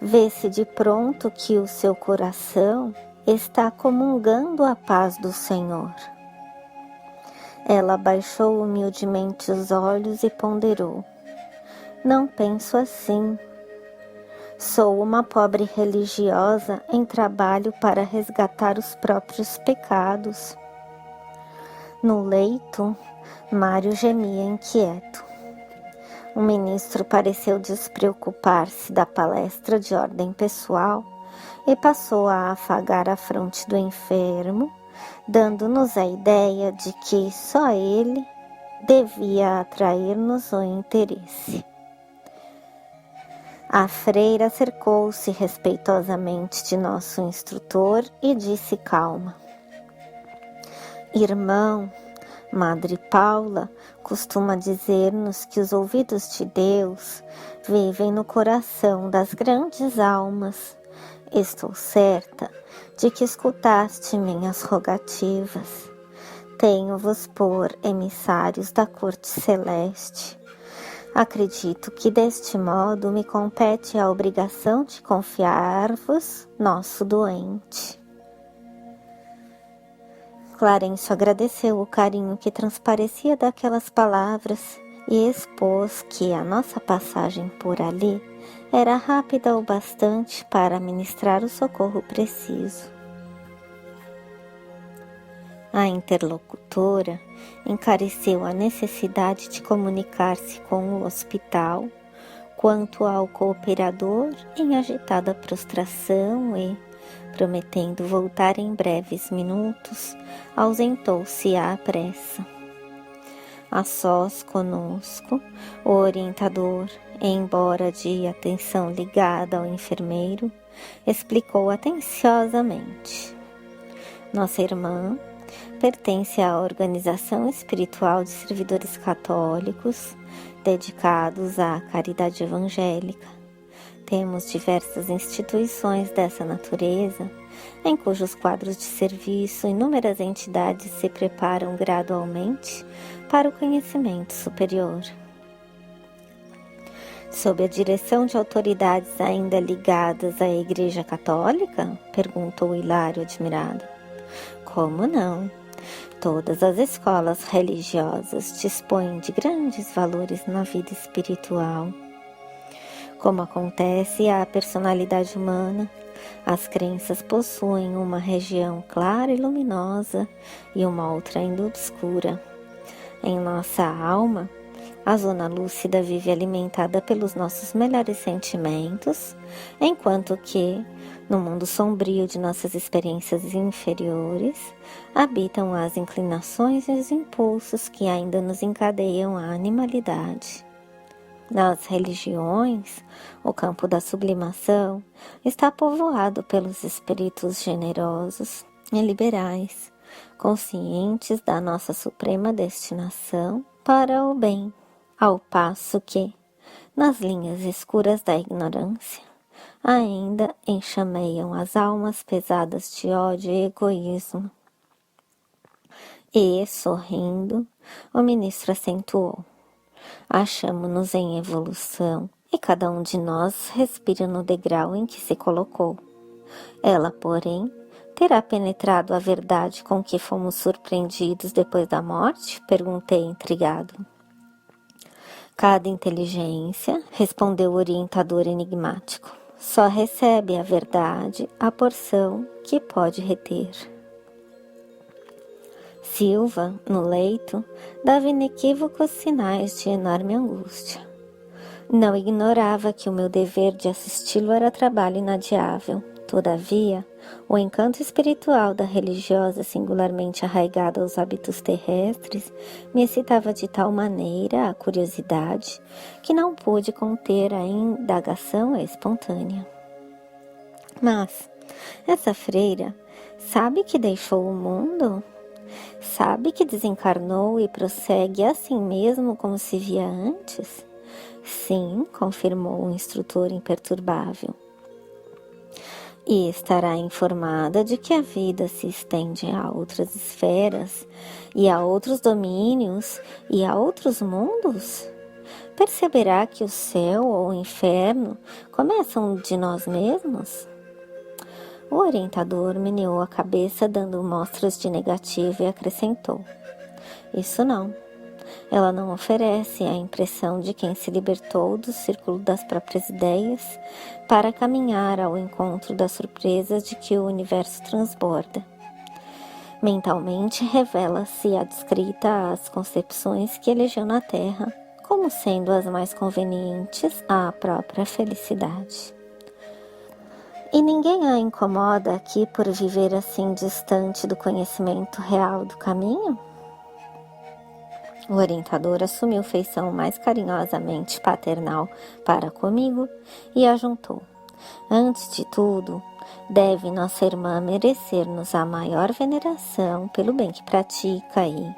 vê-se de pronto que o seu coração está comungando a paz do Senhor. Ela baixou humildemente os olhos e ponderou: não penso assim. Sou uma pobre religiosa em trabalho para resgatar os próprios pecados. No leito, Mário gemia inquieto. O ministro pareceu despreocupar-se da palestra de ordem pessoal e passou a afagar a fronte do enfermo, dando-nos a ideia de que só ele devia atrair-nos o interesse. A freira acercou-se respeitosamente de nosso instrutor e disse calma: irmão, Madre Paula costuma dizer-nos que os ouvidos de Deus vivem no coração das grandes almas. Estou certa de que escutaste minhas rogativas. Tenho-vos por emissários da corte celeste. Acredito que deste modo me compete a obrigação de confiar-vos nosso doente. Clarencio agradeceu o carinho que transparecia daquelas palavras e expôs que a nossa passagem por ali era rápida o bastante para ministrar o socorro preciso. A interlocutora encareceu a necessidade de comunicar-se com o hospital, quanto ao cooperador em agitada prostração e, prometendo voltar em breves minutos, ausentou-se à pressa. A sós conosco, o orientador, embora de atenção ligada ao enfermeiro, explicou atenciosamente: nossa irmã pertence à organização espiritual de servidores católicos dedicados à caridade evangélica. Temos diversas instituições dessa natureza, em cujos quadros de serviço inúmeras entidades se preparam gradualmente para o conhecimento superior. Sob a direção de autoridades ainda ligadas à Igreja Católica? Perguntou Hilário admirado. Como não? Todas as escolas religiosas dispõem de grandes valores na vida espiritual. Como acontece à personalidade humana, as crenças possuem uma região clara e luminosa e uma outra ainda obscura. Em nossa alma, a zona lúcida vive alimentada pelos nossos melhores sentimentos, enquanto que, no mundo sombrio de nossas experiências inferiores, habitam as inclinações e os impulsos que ainda nos encadeiam à animalidade. Nas religiões, o campo da sublimação está povoado pelos espíritos generosos e liberais, conscientes da nossa suprema destinação para o bem, ao passo que, nas linhas escuras da ignorância, ainda enxameiam as almas pesadas de ódio e egoísmo. E, sorrindo, o ministro acentuou: achamo-nos em evolução e cada um de nós respira no degrau em que se colocou. Ela, porém, terá penetrado a verdade com que fomos surpreendidos depois da morte? Perguntei intrigado. Cada inteligência, respondeu o orientador enigmático, só recebe a verdade a porção que pode reter. Silva, no leito, dava inequívocos sinais de enorme angústia. Não ignorava que o meu dever de assisti-lo era trabalho inadiável. Todavia, o encanto espiritual da religiosa singularmente arraigada aos hábitos terrestres me excitava de tal maneira a curiosidade que não pude conter a indagação espontânea. Mas, essa freira sabe que deixou o mundo? Sabe que desencarnou e prossegue assim mesmo como se via antes? Sim, confirmou o instrutor imperturbável. E estará informada de que a vida se estende a outras esferas, e a outros domínios, e a outros mundos? Perceberá que o céu ou o inferno começam de nós mesmos? O orientador meneou a cabeça dando mostras de negativo e acrescentou: isso não. Ela não oferece a impressão de quem se libertou do círculo das próprias ideias para caminhar ao encontro das surpresas de que o universo transborda. Mentalmente revela-se adscrita às concepções que elegeu na Terra como sendo as mais convenientes à própria felicidade. E ninguém a incomoda aqui por viver assim distante do conhecimento real do caminho? O orientador assumiu feição mais carinhosamente paternal para comigo e ajuntou: antes de tudo, deve nossa irmã merecer-nos a maior veneração pelo bem que pratica e,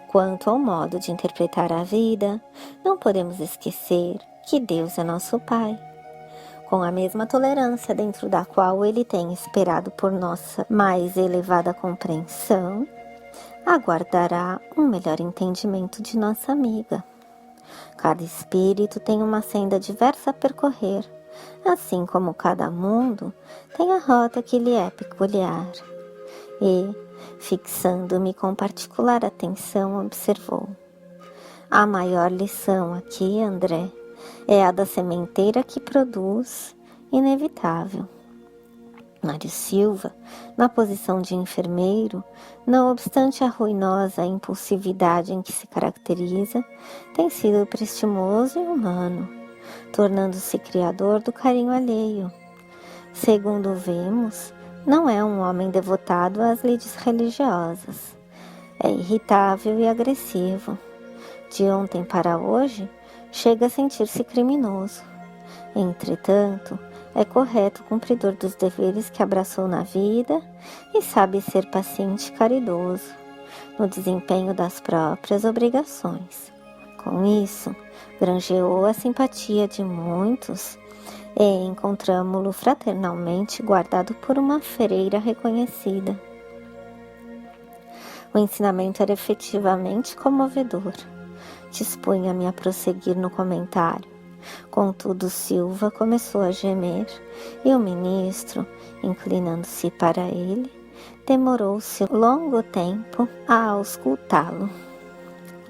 quanto ao modo de interpretar a vida, não podemos esquecer que Deus é nosso Pai. Com a mesma tolerância dentro da qual Ele tem esperado por nossa mais elevada compreensão, aguardará um melhor entendimento de nossa amiga. Cada espírito tem uma senda diversa a percorrer, assim como cada mundo tem a rota que lhe é peculiar. E, fixando-me com particular atenção, observou: a maior lição aqui, André, é a da sementeira que produz, inevitável. Mário Silva, na posição de enfermeiro, não obstante a ruinosa impulsividade em que se caracteriza, tem sido prestimoso e humano, tornando-se criador do carinho alheio. Segundo vemos, não é um homem devotado às lides religiosas. É irritável e agressivo. De ontem para hoje, chega a sentir-se criminoso. Entretanto, é correto cumpridor dos deveres que abraçou na vida e sabe ser paciente e caridoso no desempenho das próprias obrigações. Com isso, granjeou a simpatia de muitos e encontramo-lo fraternalmente guardado por uma freira reconhecida. O ensinamento era efetivamente comovedor. Dispunha-me a prosseguir no comentário. Contudo, Silva começou a gemer e o ministro, inclinando-se para ele, demorou-se longo tempo a auscultá-lo.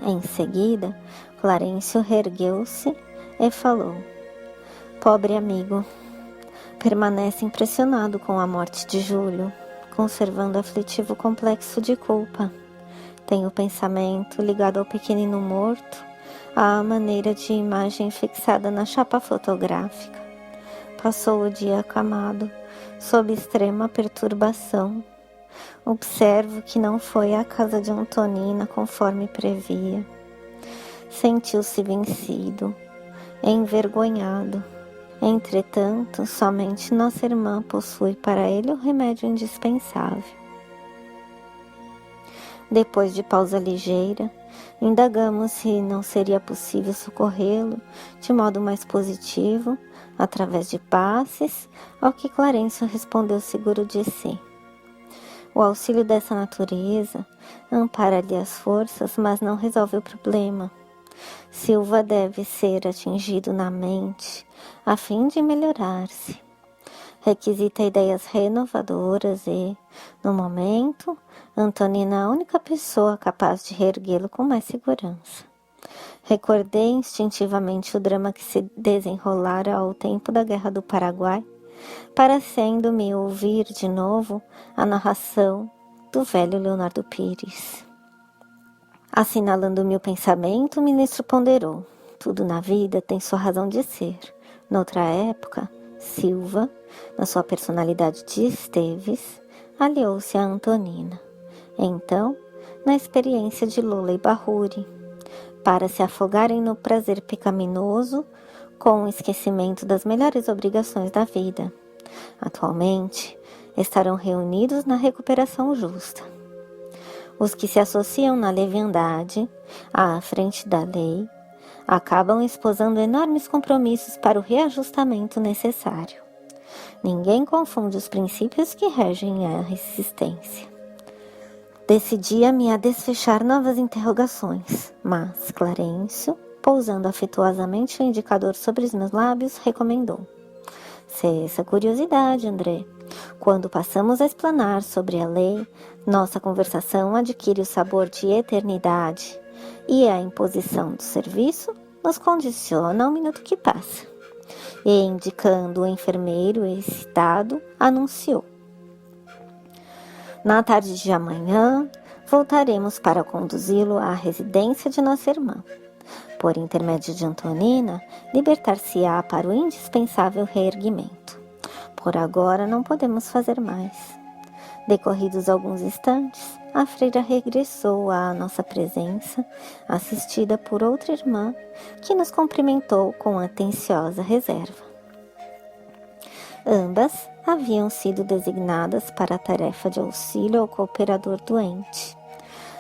Em seguida, Clarencio ergueu-se e falou: Pobre amigo, permanece impressionado com a morte de Júlio, conservando aflitivo complexo de culpa. Tem o pensamento ligado ao pequenino morto, à maneira de imagem fixada na chapa fotográfica. Passou o dia acamado, sob extrema perturbação. Observo que não foi à casa de Antonina conforme previa. Sentiu-se vencido, envergonhado. Entretanto, somente nossa irmã possui para ele o remédio indispensável. Depois de pausa ligeira, indagamos se não seria possível socorrê-lo de modo mais positivo, através de passes, ao que Clarencio respondeu seguro de si. O auxílio dessa natureza ampara-lhe as forças, mas não resolve o problema. Silva deve ser atingido na mente, a fim de melhorar-se. Requisita ideias renovadoras e, no momento, Antonina é a única pessoa capaz de reerguê-lo com mais segurança. Recordei instintivamente o drama que se desenrolara ao tempo da Guerra do Paraguai, parecendo-me ouvir de novo a narração do velho Leonardo Pires. Assinalando-me o pensamento, o ministro ponderou. Tudo na vida tem sua razão de ser. Noutra época, Silva, na sua personalidade de Esteves, aliou-se a Antonina. Então, na experiência de Lola e Barruri, para se afogarem no prazer pecaminoso com o esquecimento das melhores obrigações da vida. Atualmente, estarão reunidos na recuperação justa. Os que se associam na leviandade, à frente da lei, acabam esposando enormes compromissos para o reajustamento necessário. Ninguém confunde os princípios que regem a resistência. Decidia-me a desfechar novas interrogações, mas Clarencio, pousando afetuosamente o indicador sobre os meus lábios, recomendou: Cessa a curiosidade, André. Quando passamos a explanar sobre a lei, nossa conversação adquire o sabor de eternidade e a imposição do serviço nos condiciona ao minuto que passa. E, indicando o enfermeiro excitado, anunciou: Na tarde de amanhã, voltaremos para conduzi-lo à residência de nossa irmã. Por intermédio de Antonina, libertar-se-á para o indispensável reerguimento. Por agora não podemos fazer mais. Decorridos alguns instantes, a freira regressou à nossa presença, assistida por outra irmã, que nos cumprimentou com atenciosa reserva. Ambas haviam sido designadas para a tarefa de auxílio ao cooperador doente.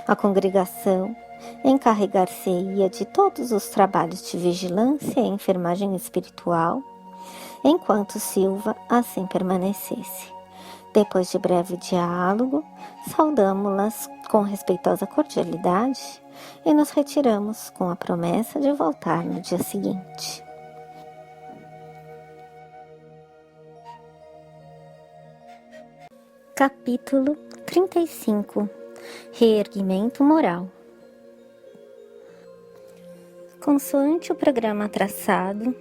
A congregação encarregar-se-ia de todos os trabalhos de vigilância e enfermagem espiritual, enquanto Silva assim permanecesse. Depois de breve diálogo, saudamo-las com respeitosa cordialidade e nos retiramos com a promessa de voltar no dia seguinte. Capítulo 35 – Reerguimento moral. Consoante o programa traçado,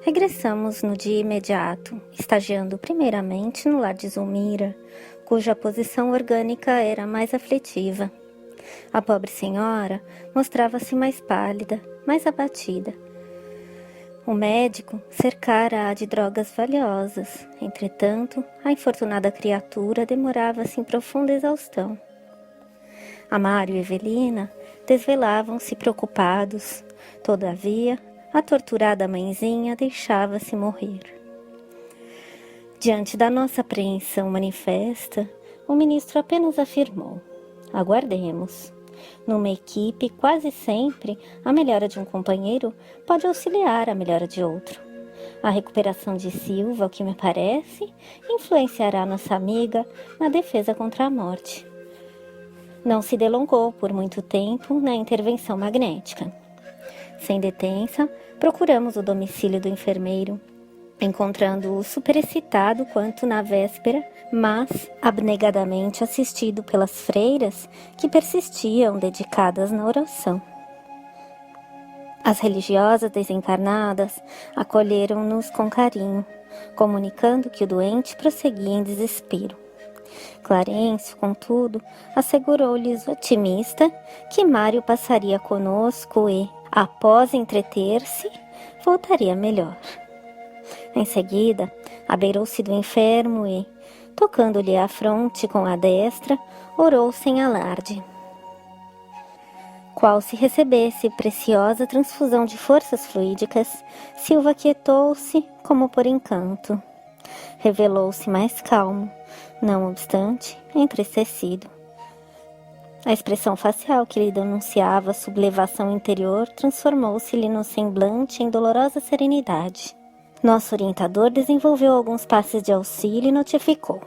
regressamos no dia imediato, estagiando primeiramente no lar de Zulmira, cuja posição orgânica era mais aflitiva. A pobre senhora mostrava-se mais pálida, mais abatida. O médico cercara-a de drogas valiosas. Entretanto, a infortunada criatura demorava-se em profunda exaustão. Amário e Evelina desvelavam-se preocupados. Todavia, a torturada mãezinha deixava-se morrer. Diante da nossa apreensão manifesta, o ministro apenas afirmou: aguardemos. Numa equipe, quase sempre, a melhora de um companheiro pode auxiliar a melhora de outro. A recuperação de Silva, o que me parece, influenciará nossa amiga na defesa contra a morte. Não se delongou por muito tempo na intervenção magnética. Sem detença, procuramos o domicílio do enfermeiro, encontrando-o superexcitado quanto na véspera, mas abnegadamente assistido pelas freiras que persistiam dedicadas na oração. As religiosas desencarnadas acolheram-nos com carinho, comunicando que o doente prosseguia em desespero. Clarencio, contudo, assegurou-lhes otimista que Mário passaria conosco e, após entreter-se, voltaria melhor. Em seguida, abeirou-se do enfermo e, tocando-lhe a fronte com a destra, orou sem alarde. Qual se recebesse preciosa transfusão de forças fluídicas, Silva quietou-se como por encanto. Revelou-se mais calmo, não obstante, entristecido. A expressão facial que lhe denunciava sublevação interior transformou-se-lhe no semblante em dolorosa serenidade. Nosso orientador desenvolveu alguns passes de auxílio e notificou: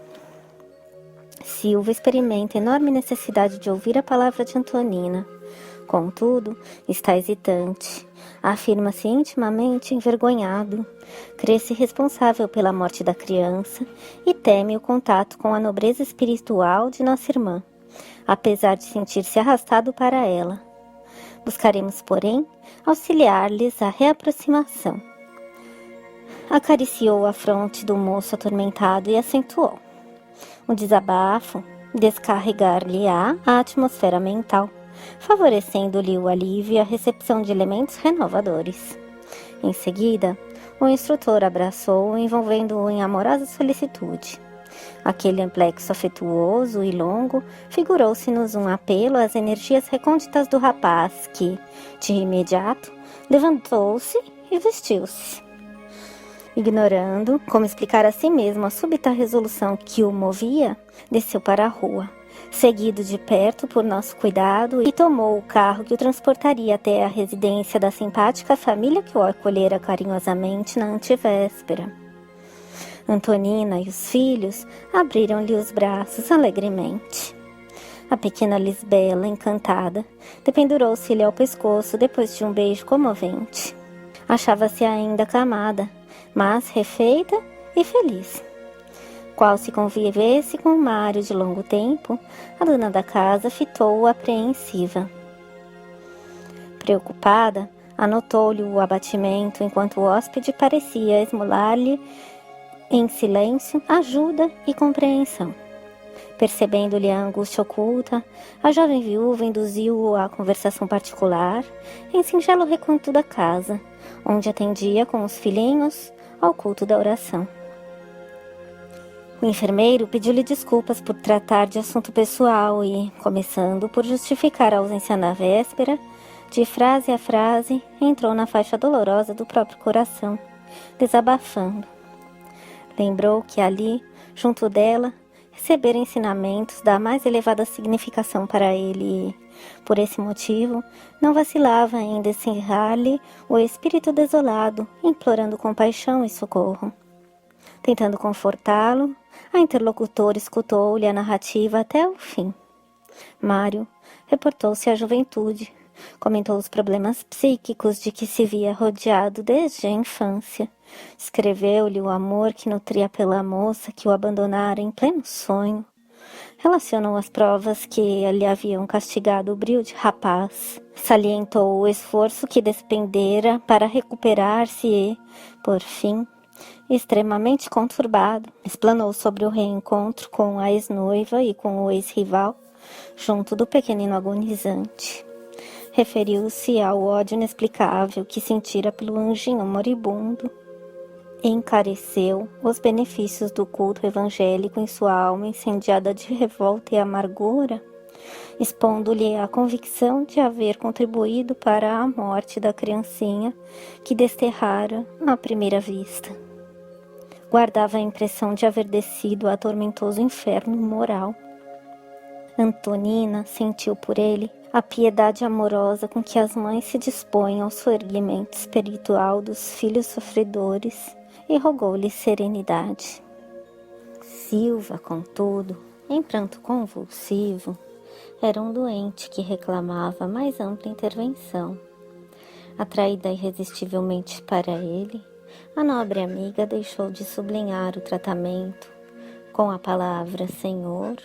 Silva experimenta enorme necessidade de ouvir a palavra de Antonina. Contudo, está hesitante. Afirma-se intimamente envergonhado. Crê-se responsável pela morte da criança e teme o contato com a nobreza espiritual de nossa irmã, apesar de sentir-se arrastado para ela. Buscaremos, porém, auxiliar-lhes a reaproximação. Acariciou a fronte do moço atormentado e acentuou: o desabafo descarregar-lhe-á a atmosfera mental, favorecendo-lhe o alívio e a recepção de elementos renovadores. Em seguida, o instrutor abraçou-o, envolvendo-o em amorosa solicitude. Aquele amplexo afetuoso e longo figurou-se-nos um apelo às energias recônditas do rapaz que, de imediato, levantou-se e vestiu-se. Ignorando como explicar a si mesmo a súbita resolução que o movia, desceu para a rua, seguido de perto por nosso cuidado, e tomou o carro que o transportaria até a residência da simpática família que o acolhera carinhosamente na antevéspera. Antonina e os filhos abriram-lhe os braços alegremente. A pequena Lisbela, encantada, dependurou-se-lhe ao pescoço depois de um beijo comovente. Achava-se ainda acamada, mas refeita e feliz. Qual se convivesse com Mário de longo tempo, a dona da casa fitou-o apreensiva. Preocupada, anotou-lhe o abatimento enquanto o hóspede parecia esmolar-lhe em silêncio ajuda e compreensão. Percebendo-lhe a angústia oculta, a jovem viúva induziu-o à conversação particular em singelo recanto da casa, onde atendia com os filhinhos ao culto da oração. O enfermeiro pediu-lhe desculpas por tratar de assunto pessoal e, começando por justificar a ausência na véspera, de frase a frase, entrou na faixa dolorosa do próprio coração, desabafando. Lembrou que ali, junto dela, recebera ensinamentos da mais elevada significação para ele e, por esse motivo, não vacilava em descerrar-lhe o espírito desolado, implorando compaixão e socorro. Tentando confortá-lo, a interlocutora escutou-lhe a narrativa até o fim. Mário reportou-se à juventude, comentou os problemas psíquicos de que se via rodeado desde a infância, escreveu-lhe o amor que nutria pela moça que o abandonara em pleno sonho, relacionou as provas que lhe haviam castigado o brio de rapaz, salientou o esforço que despendera para recuperar-se e, por fim, extremamente conturbado, explanou sobre o reencontro com a ex-noiva e com o ex-rival, junto do pequenino agonizante. Referiu-se ao ódio inexplicável que sentira pelo anjinho moribundo. Encareceu os benefícios do culto evangélico em sua alma incendiada de revolta e amargura, expondo-lhe a convicção de haver contribuído para a morte da criancinha que desterrara à primeira vista. guardava a impressão de haver descido a tormentoso inferno moral. Antonina sentiu por ele a piedade amorosa com que as mães se dispõem ao soerguimento espiritual dos filhos sofredores e rogou-lhe serenidade. Silva, contudo, em pranto convulsivo, era um doente que reclamava mais ampla intervenção. Atraída irresistivelmente para ele, a nobre amiga deixou de sublinhar o tratamento com a palavra Senhor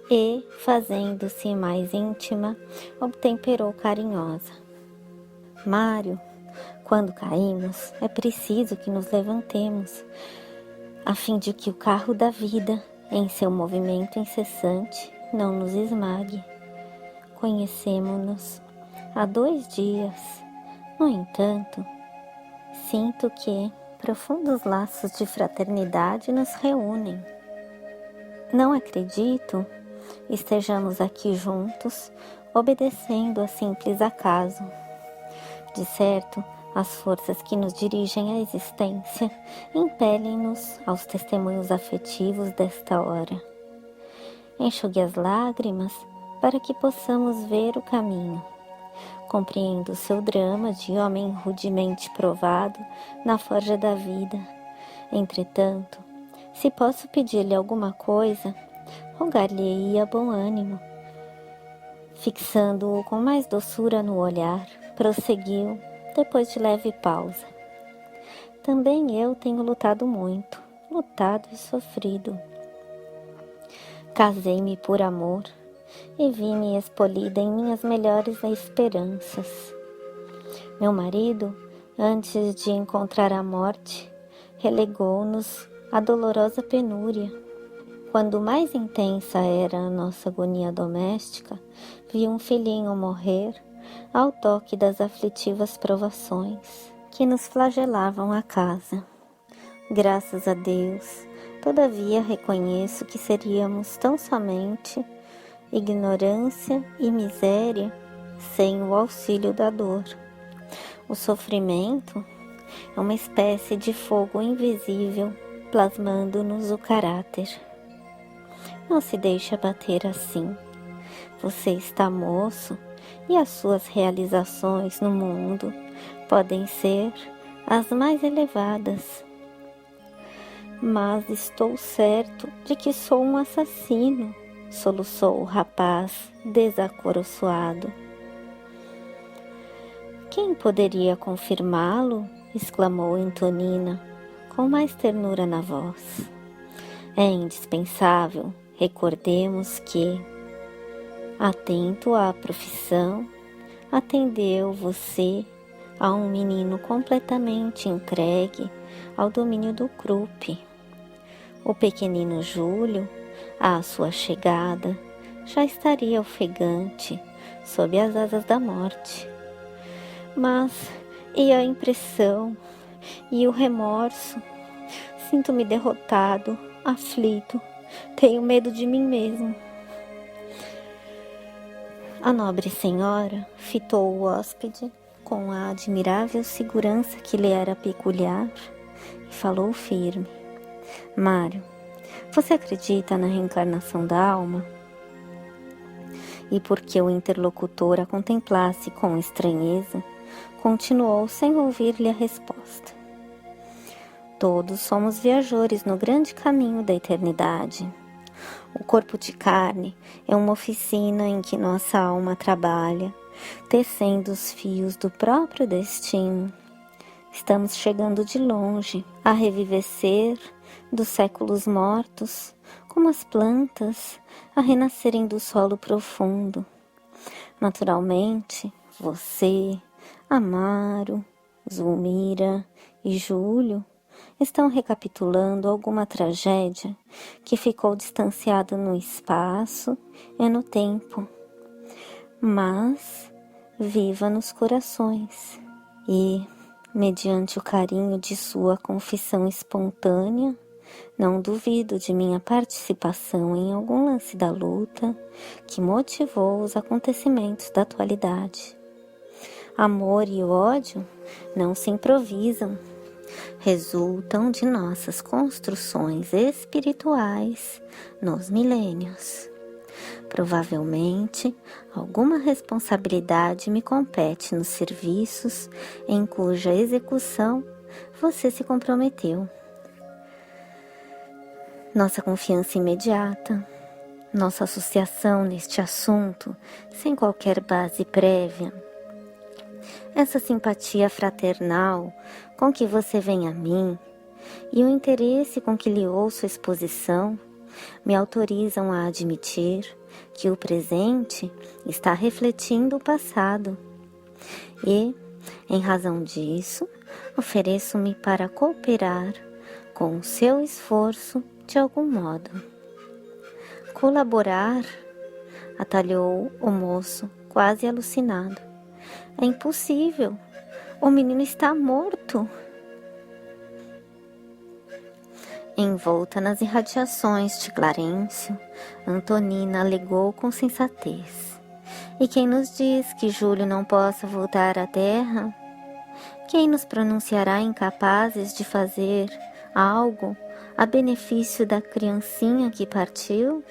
e, fazendo-se mais íntima, obtemperou carinhosa. Mário, quando caímos, é preciso que nos levantemos, a fim de que o carro da vida, em seu movimento incessante, não nos esmague. Conhecemo-nos há 2 dias. No entanto, sinto que profundos laços de fraternidade nos reúnem. Não acredito estejamos aqui juntos, obedecendo a simples acaso. De certo, as forças que nos dirigem à existência impelem-nos aos testemunhos afetivos desta hora. Enxugue as lágrimas para que possamos ver o caminho. Compreendo o seu drama de homem rudemente provado na forja da vida. Entretanto, se posso pedir-lhe alguma coisa, rogar-lhe-ia bom ânimo. Fixando-o com mais doçura no olhar, prosseguiu, depois de leve pausa. Também eu tenho lutado muito, lutado e sofrido. Casei-me por amor e vi-me expolida em minhas melhores esperanças. Meu marido, antes de encontrar a morte, relegou-nos à dolorosa penúria. Quando mais intensa era a nossa agonia doméstica, vi um filhinho morrer ao toque das aflitivas provações que nos flagelavam a casa. Graças a Deus, todavia reconheço que seríamos tão somente ignorância e miséria sem o auxílio da dor. O sofrimento é uma espécie de fogo invisível plasmando-nos o caráter. Não se deixe abater assim. Você está moço e as suas realizações no mundo podem ser as mais elevadas. Mas estou certo de que sou um assassino, soluçou o rapaz desacoroçoado. Quem poderia confirmá-lo? Exclamou Antonina, com mais ternura na voz. É indispensável, recordemos que, atento à profissão, atendeu você a um menino completamente entregue ao domínio do Krupp. O pequenino Júlio, à sua chegada, já estaria ofegante sob as asas da morte. Mas e a impressão e o remorso? Sinto-me derrotado, aflito, tenho medo de mim mesmo. A nobre senhora fitou o hóspede com a admirável segurança que lhe era peculiar e falou firme. Mário, você acredita na reencarnação da alma? E porque o interlocutor a contemplasse com estranheza, continuou sem ouvir-lhe a resposta. Todos somos viajores no grande caminho da eternidade. O corpo de carne é uma oficina em que nossa alma trabalha, tecendo os fios do próprio destino. Estamos chegando de longe a revivecer dos séculos mortos, como as plantas a renascerem do solo profundo. Naturalmente, você, Amaro, Zulmira e Júlio estão recapitulando alguma tragédia que ficou distanciada no espaço e no tempo, mas viva nos corações e, mediante o carinho de sua confissão espontânea, não duvido de minha participação em algum lance da luta que motivou os acontecimentos da atualidade. Amor e ódio não se improvisam. resultam de nossas construções espirituais nos milênios. Provavelmente, alguma responsabilidade me compete nos serviços em cuja execução você se comprometeu. Nossa confiança imediata, nossa associação neste assunto sem qualquer base prévia, essa simpatia fraternal com que você vem a mim e o interesse com que lhe ouço a exposição me autorizam a admitir que o presente está refletindo o passado e, em razão disso, ofereço-me para cooperar com o seu esforço de algum modo. Colaborar? Atalhou o moço, quase alucinado. É impossível. O menino está morto. Envolta nas irradiações de Clarencio, Antonina alegou com sensatez. E quem nos diz que Júlio não possa voltar à terra? Quem nos pronunciará incapazes de fazer algo a benefício da criancinha que partiu?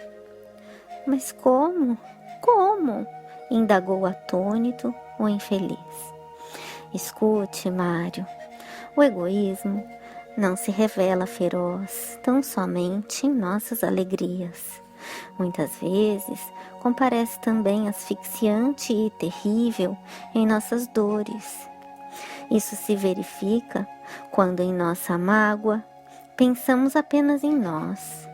Mas como? Como? Indagou atônito o infeliz. Escute, Mário, o egoísmo não se revela feroz tão somente em nossas alegrias. Muitas vezes comparece também asfixiante e terrível em nossas dores. Isso se verifica quando em nossa mágoa pensamos apenas em nós.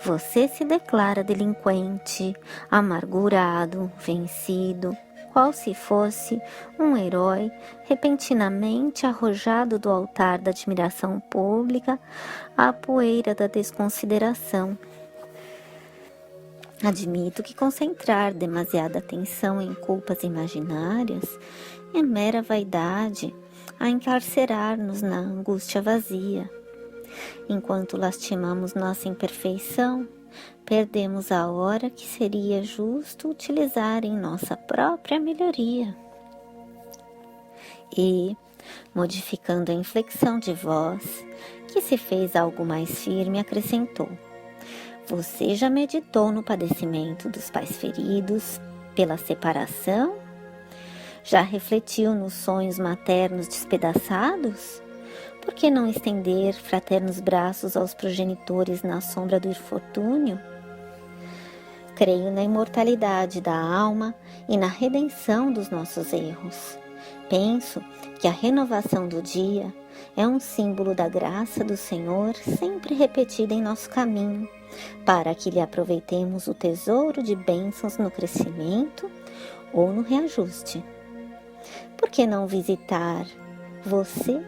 Você se declara delinquente, amargurado, vencido, qual se fosse um herói repentinamente arrojado do altar da admiração pública à poeira da desconsideração. Admito que concentrar demasiada atenção em culpas imaginárias é mera vaidade a encarcerar-nos na angústia vazia. Enquanto lastimamos nossa imperfeição, perdemos a hora que seria justo utilizar em nossa própria melhoria. E, modificando a inflexão de voz, que se fez algo mais firme, acrescentou: Você já meditou no padecimento dos pais feridos pela separação? Já refletiu nos sonhos maternos despedaçados? Por que não estender fraternos braços aos progenitores na sombra do infortúnio? Creio na imortalidade da alma e na redenção dos nossos erros. Penso que a renovação do dia é um símbolo da graça do Senhor sempre repetida em nosso caminho, para que lhe aproveitemos o tesouro de bênçãos no crescimento ou no reajuste. Por que não visitar você,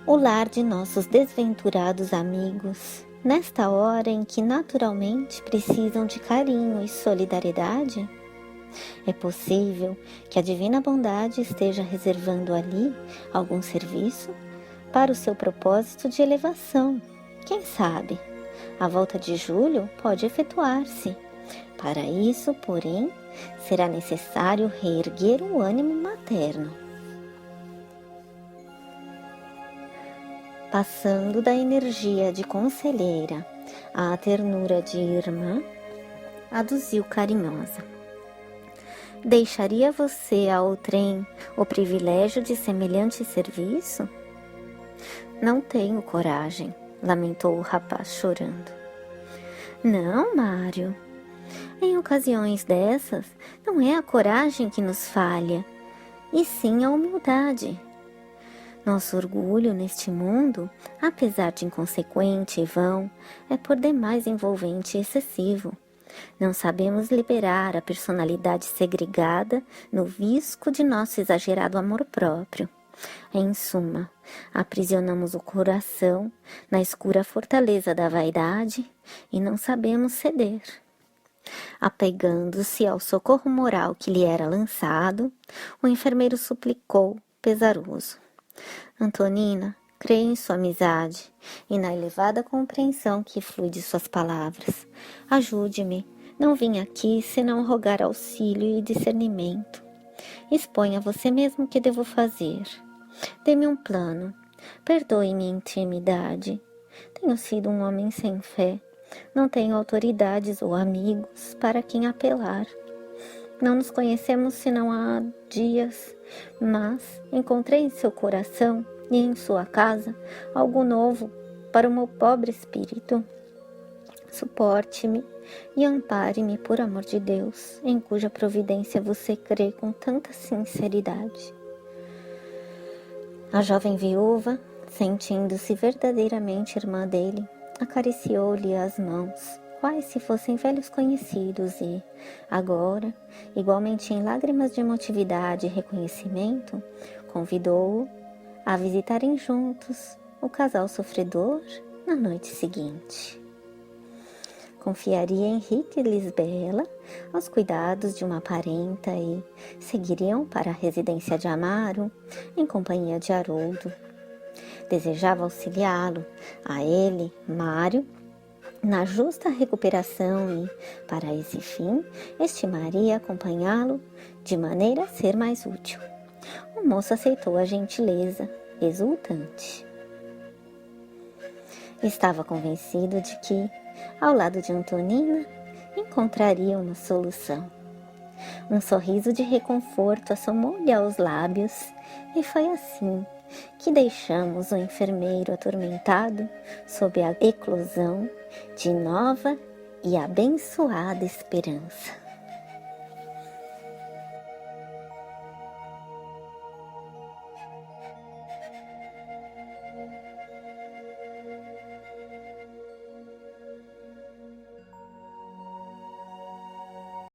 o lar de nossos desventurados amigos, nesta hora em que naturalmente precisam de carinho e solidariedade? É possível que a divina bondade esteja reservando ali algum serviço para o seu propósito de elevação. Quem sabe? A volta de Júlio pode efetuar-se. Para isso, porém, será necessário reerguer o ânimo materno. Passando da energia de conselheira à ternura de irmã, aduziu carinhosa. Deixaria você a outrem o privilégio de semelhante serviço? Não tenho coragem, lamentou o rapaz chorando. Não, Mário. Em ocasiões dessas, não é a coragem que nos falha, e sim a humildade. Nosso orgulho neste mundo, apesar de inconsequente e vão, é por demais envolvente e excessivo. Não sabemos liberar a personalidade segregada no visco de nosso exagerado amor próprio. Em suma, aprisionamos o coração na escura fortaleza da vaidade e não sabemos ceder. Apegando-se ao socorro moral que lhe era lançado, o enfermeiro suplicou, pesaroso: Antonina, creio em sua amizade e na elevada compreensão que flui de suas palavras. Ajude-me, não vim aqui senão rogar auxílio e discernimento. Exponha você mesmo o que devo fazer. Dê-me um plano. Perdoe minha intimidade. Tenho sido um homem sem fé. Não tenho autoridades ou amigos para quem apelar. Não nos conhecemos senão há dias, mas encontrei em seu coração e em sua casa algo novo para o meu pobre espírito. Suporte-me e ampare-me por amor de Deus, em cuja providência você crê com tanta sinceridade. A jovem viúva, sentindo-se verdadeiramente irmã dele, acariciou-lhe as mãos, quais se fossem velhos conhecidos e, agora, igualmente em lágrimas de emotividade e reconhecimento, convidou-o a visitarem juntos o casal sofredor na noite seguinte. Confiaria Henrique e Lisbela aos cuidados de uma parenta e seguiriam para a residência de Amaro em companhia de Haroldo. Desejava auxiliá-lo, a ele, Mário, na justa recuperação e, para esse fim, estimaria acompanhá-lo de maneira a ser mais útil. O moço aceitou a gentileza, exultante. Estava convencido de que, ao lado de Antonina, encontraria uma solução. Um sorriso de reconforto assomou-lhe aos lábios e foi assim que deixamos o enfermeiro atormentado sob a eclosão de nova e abençoada esperança.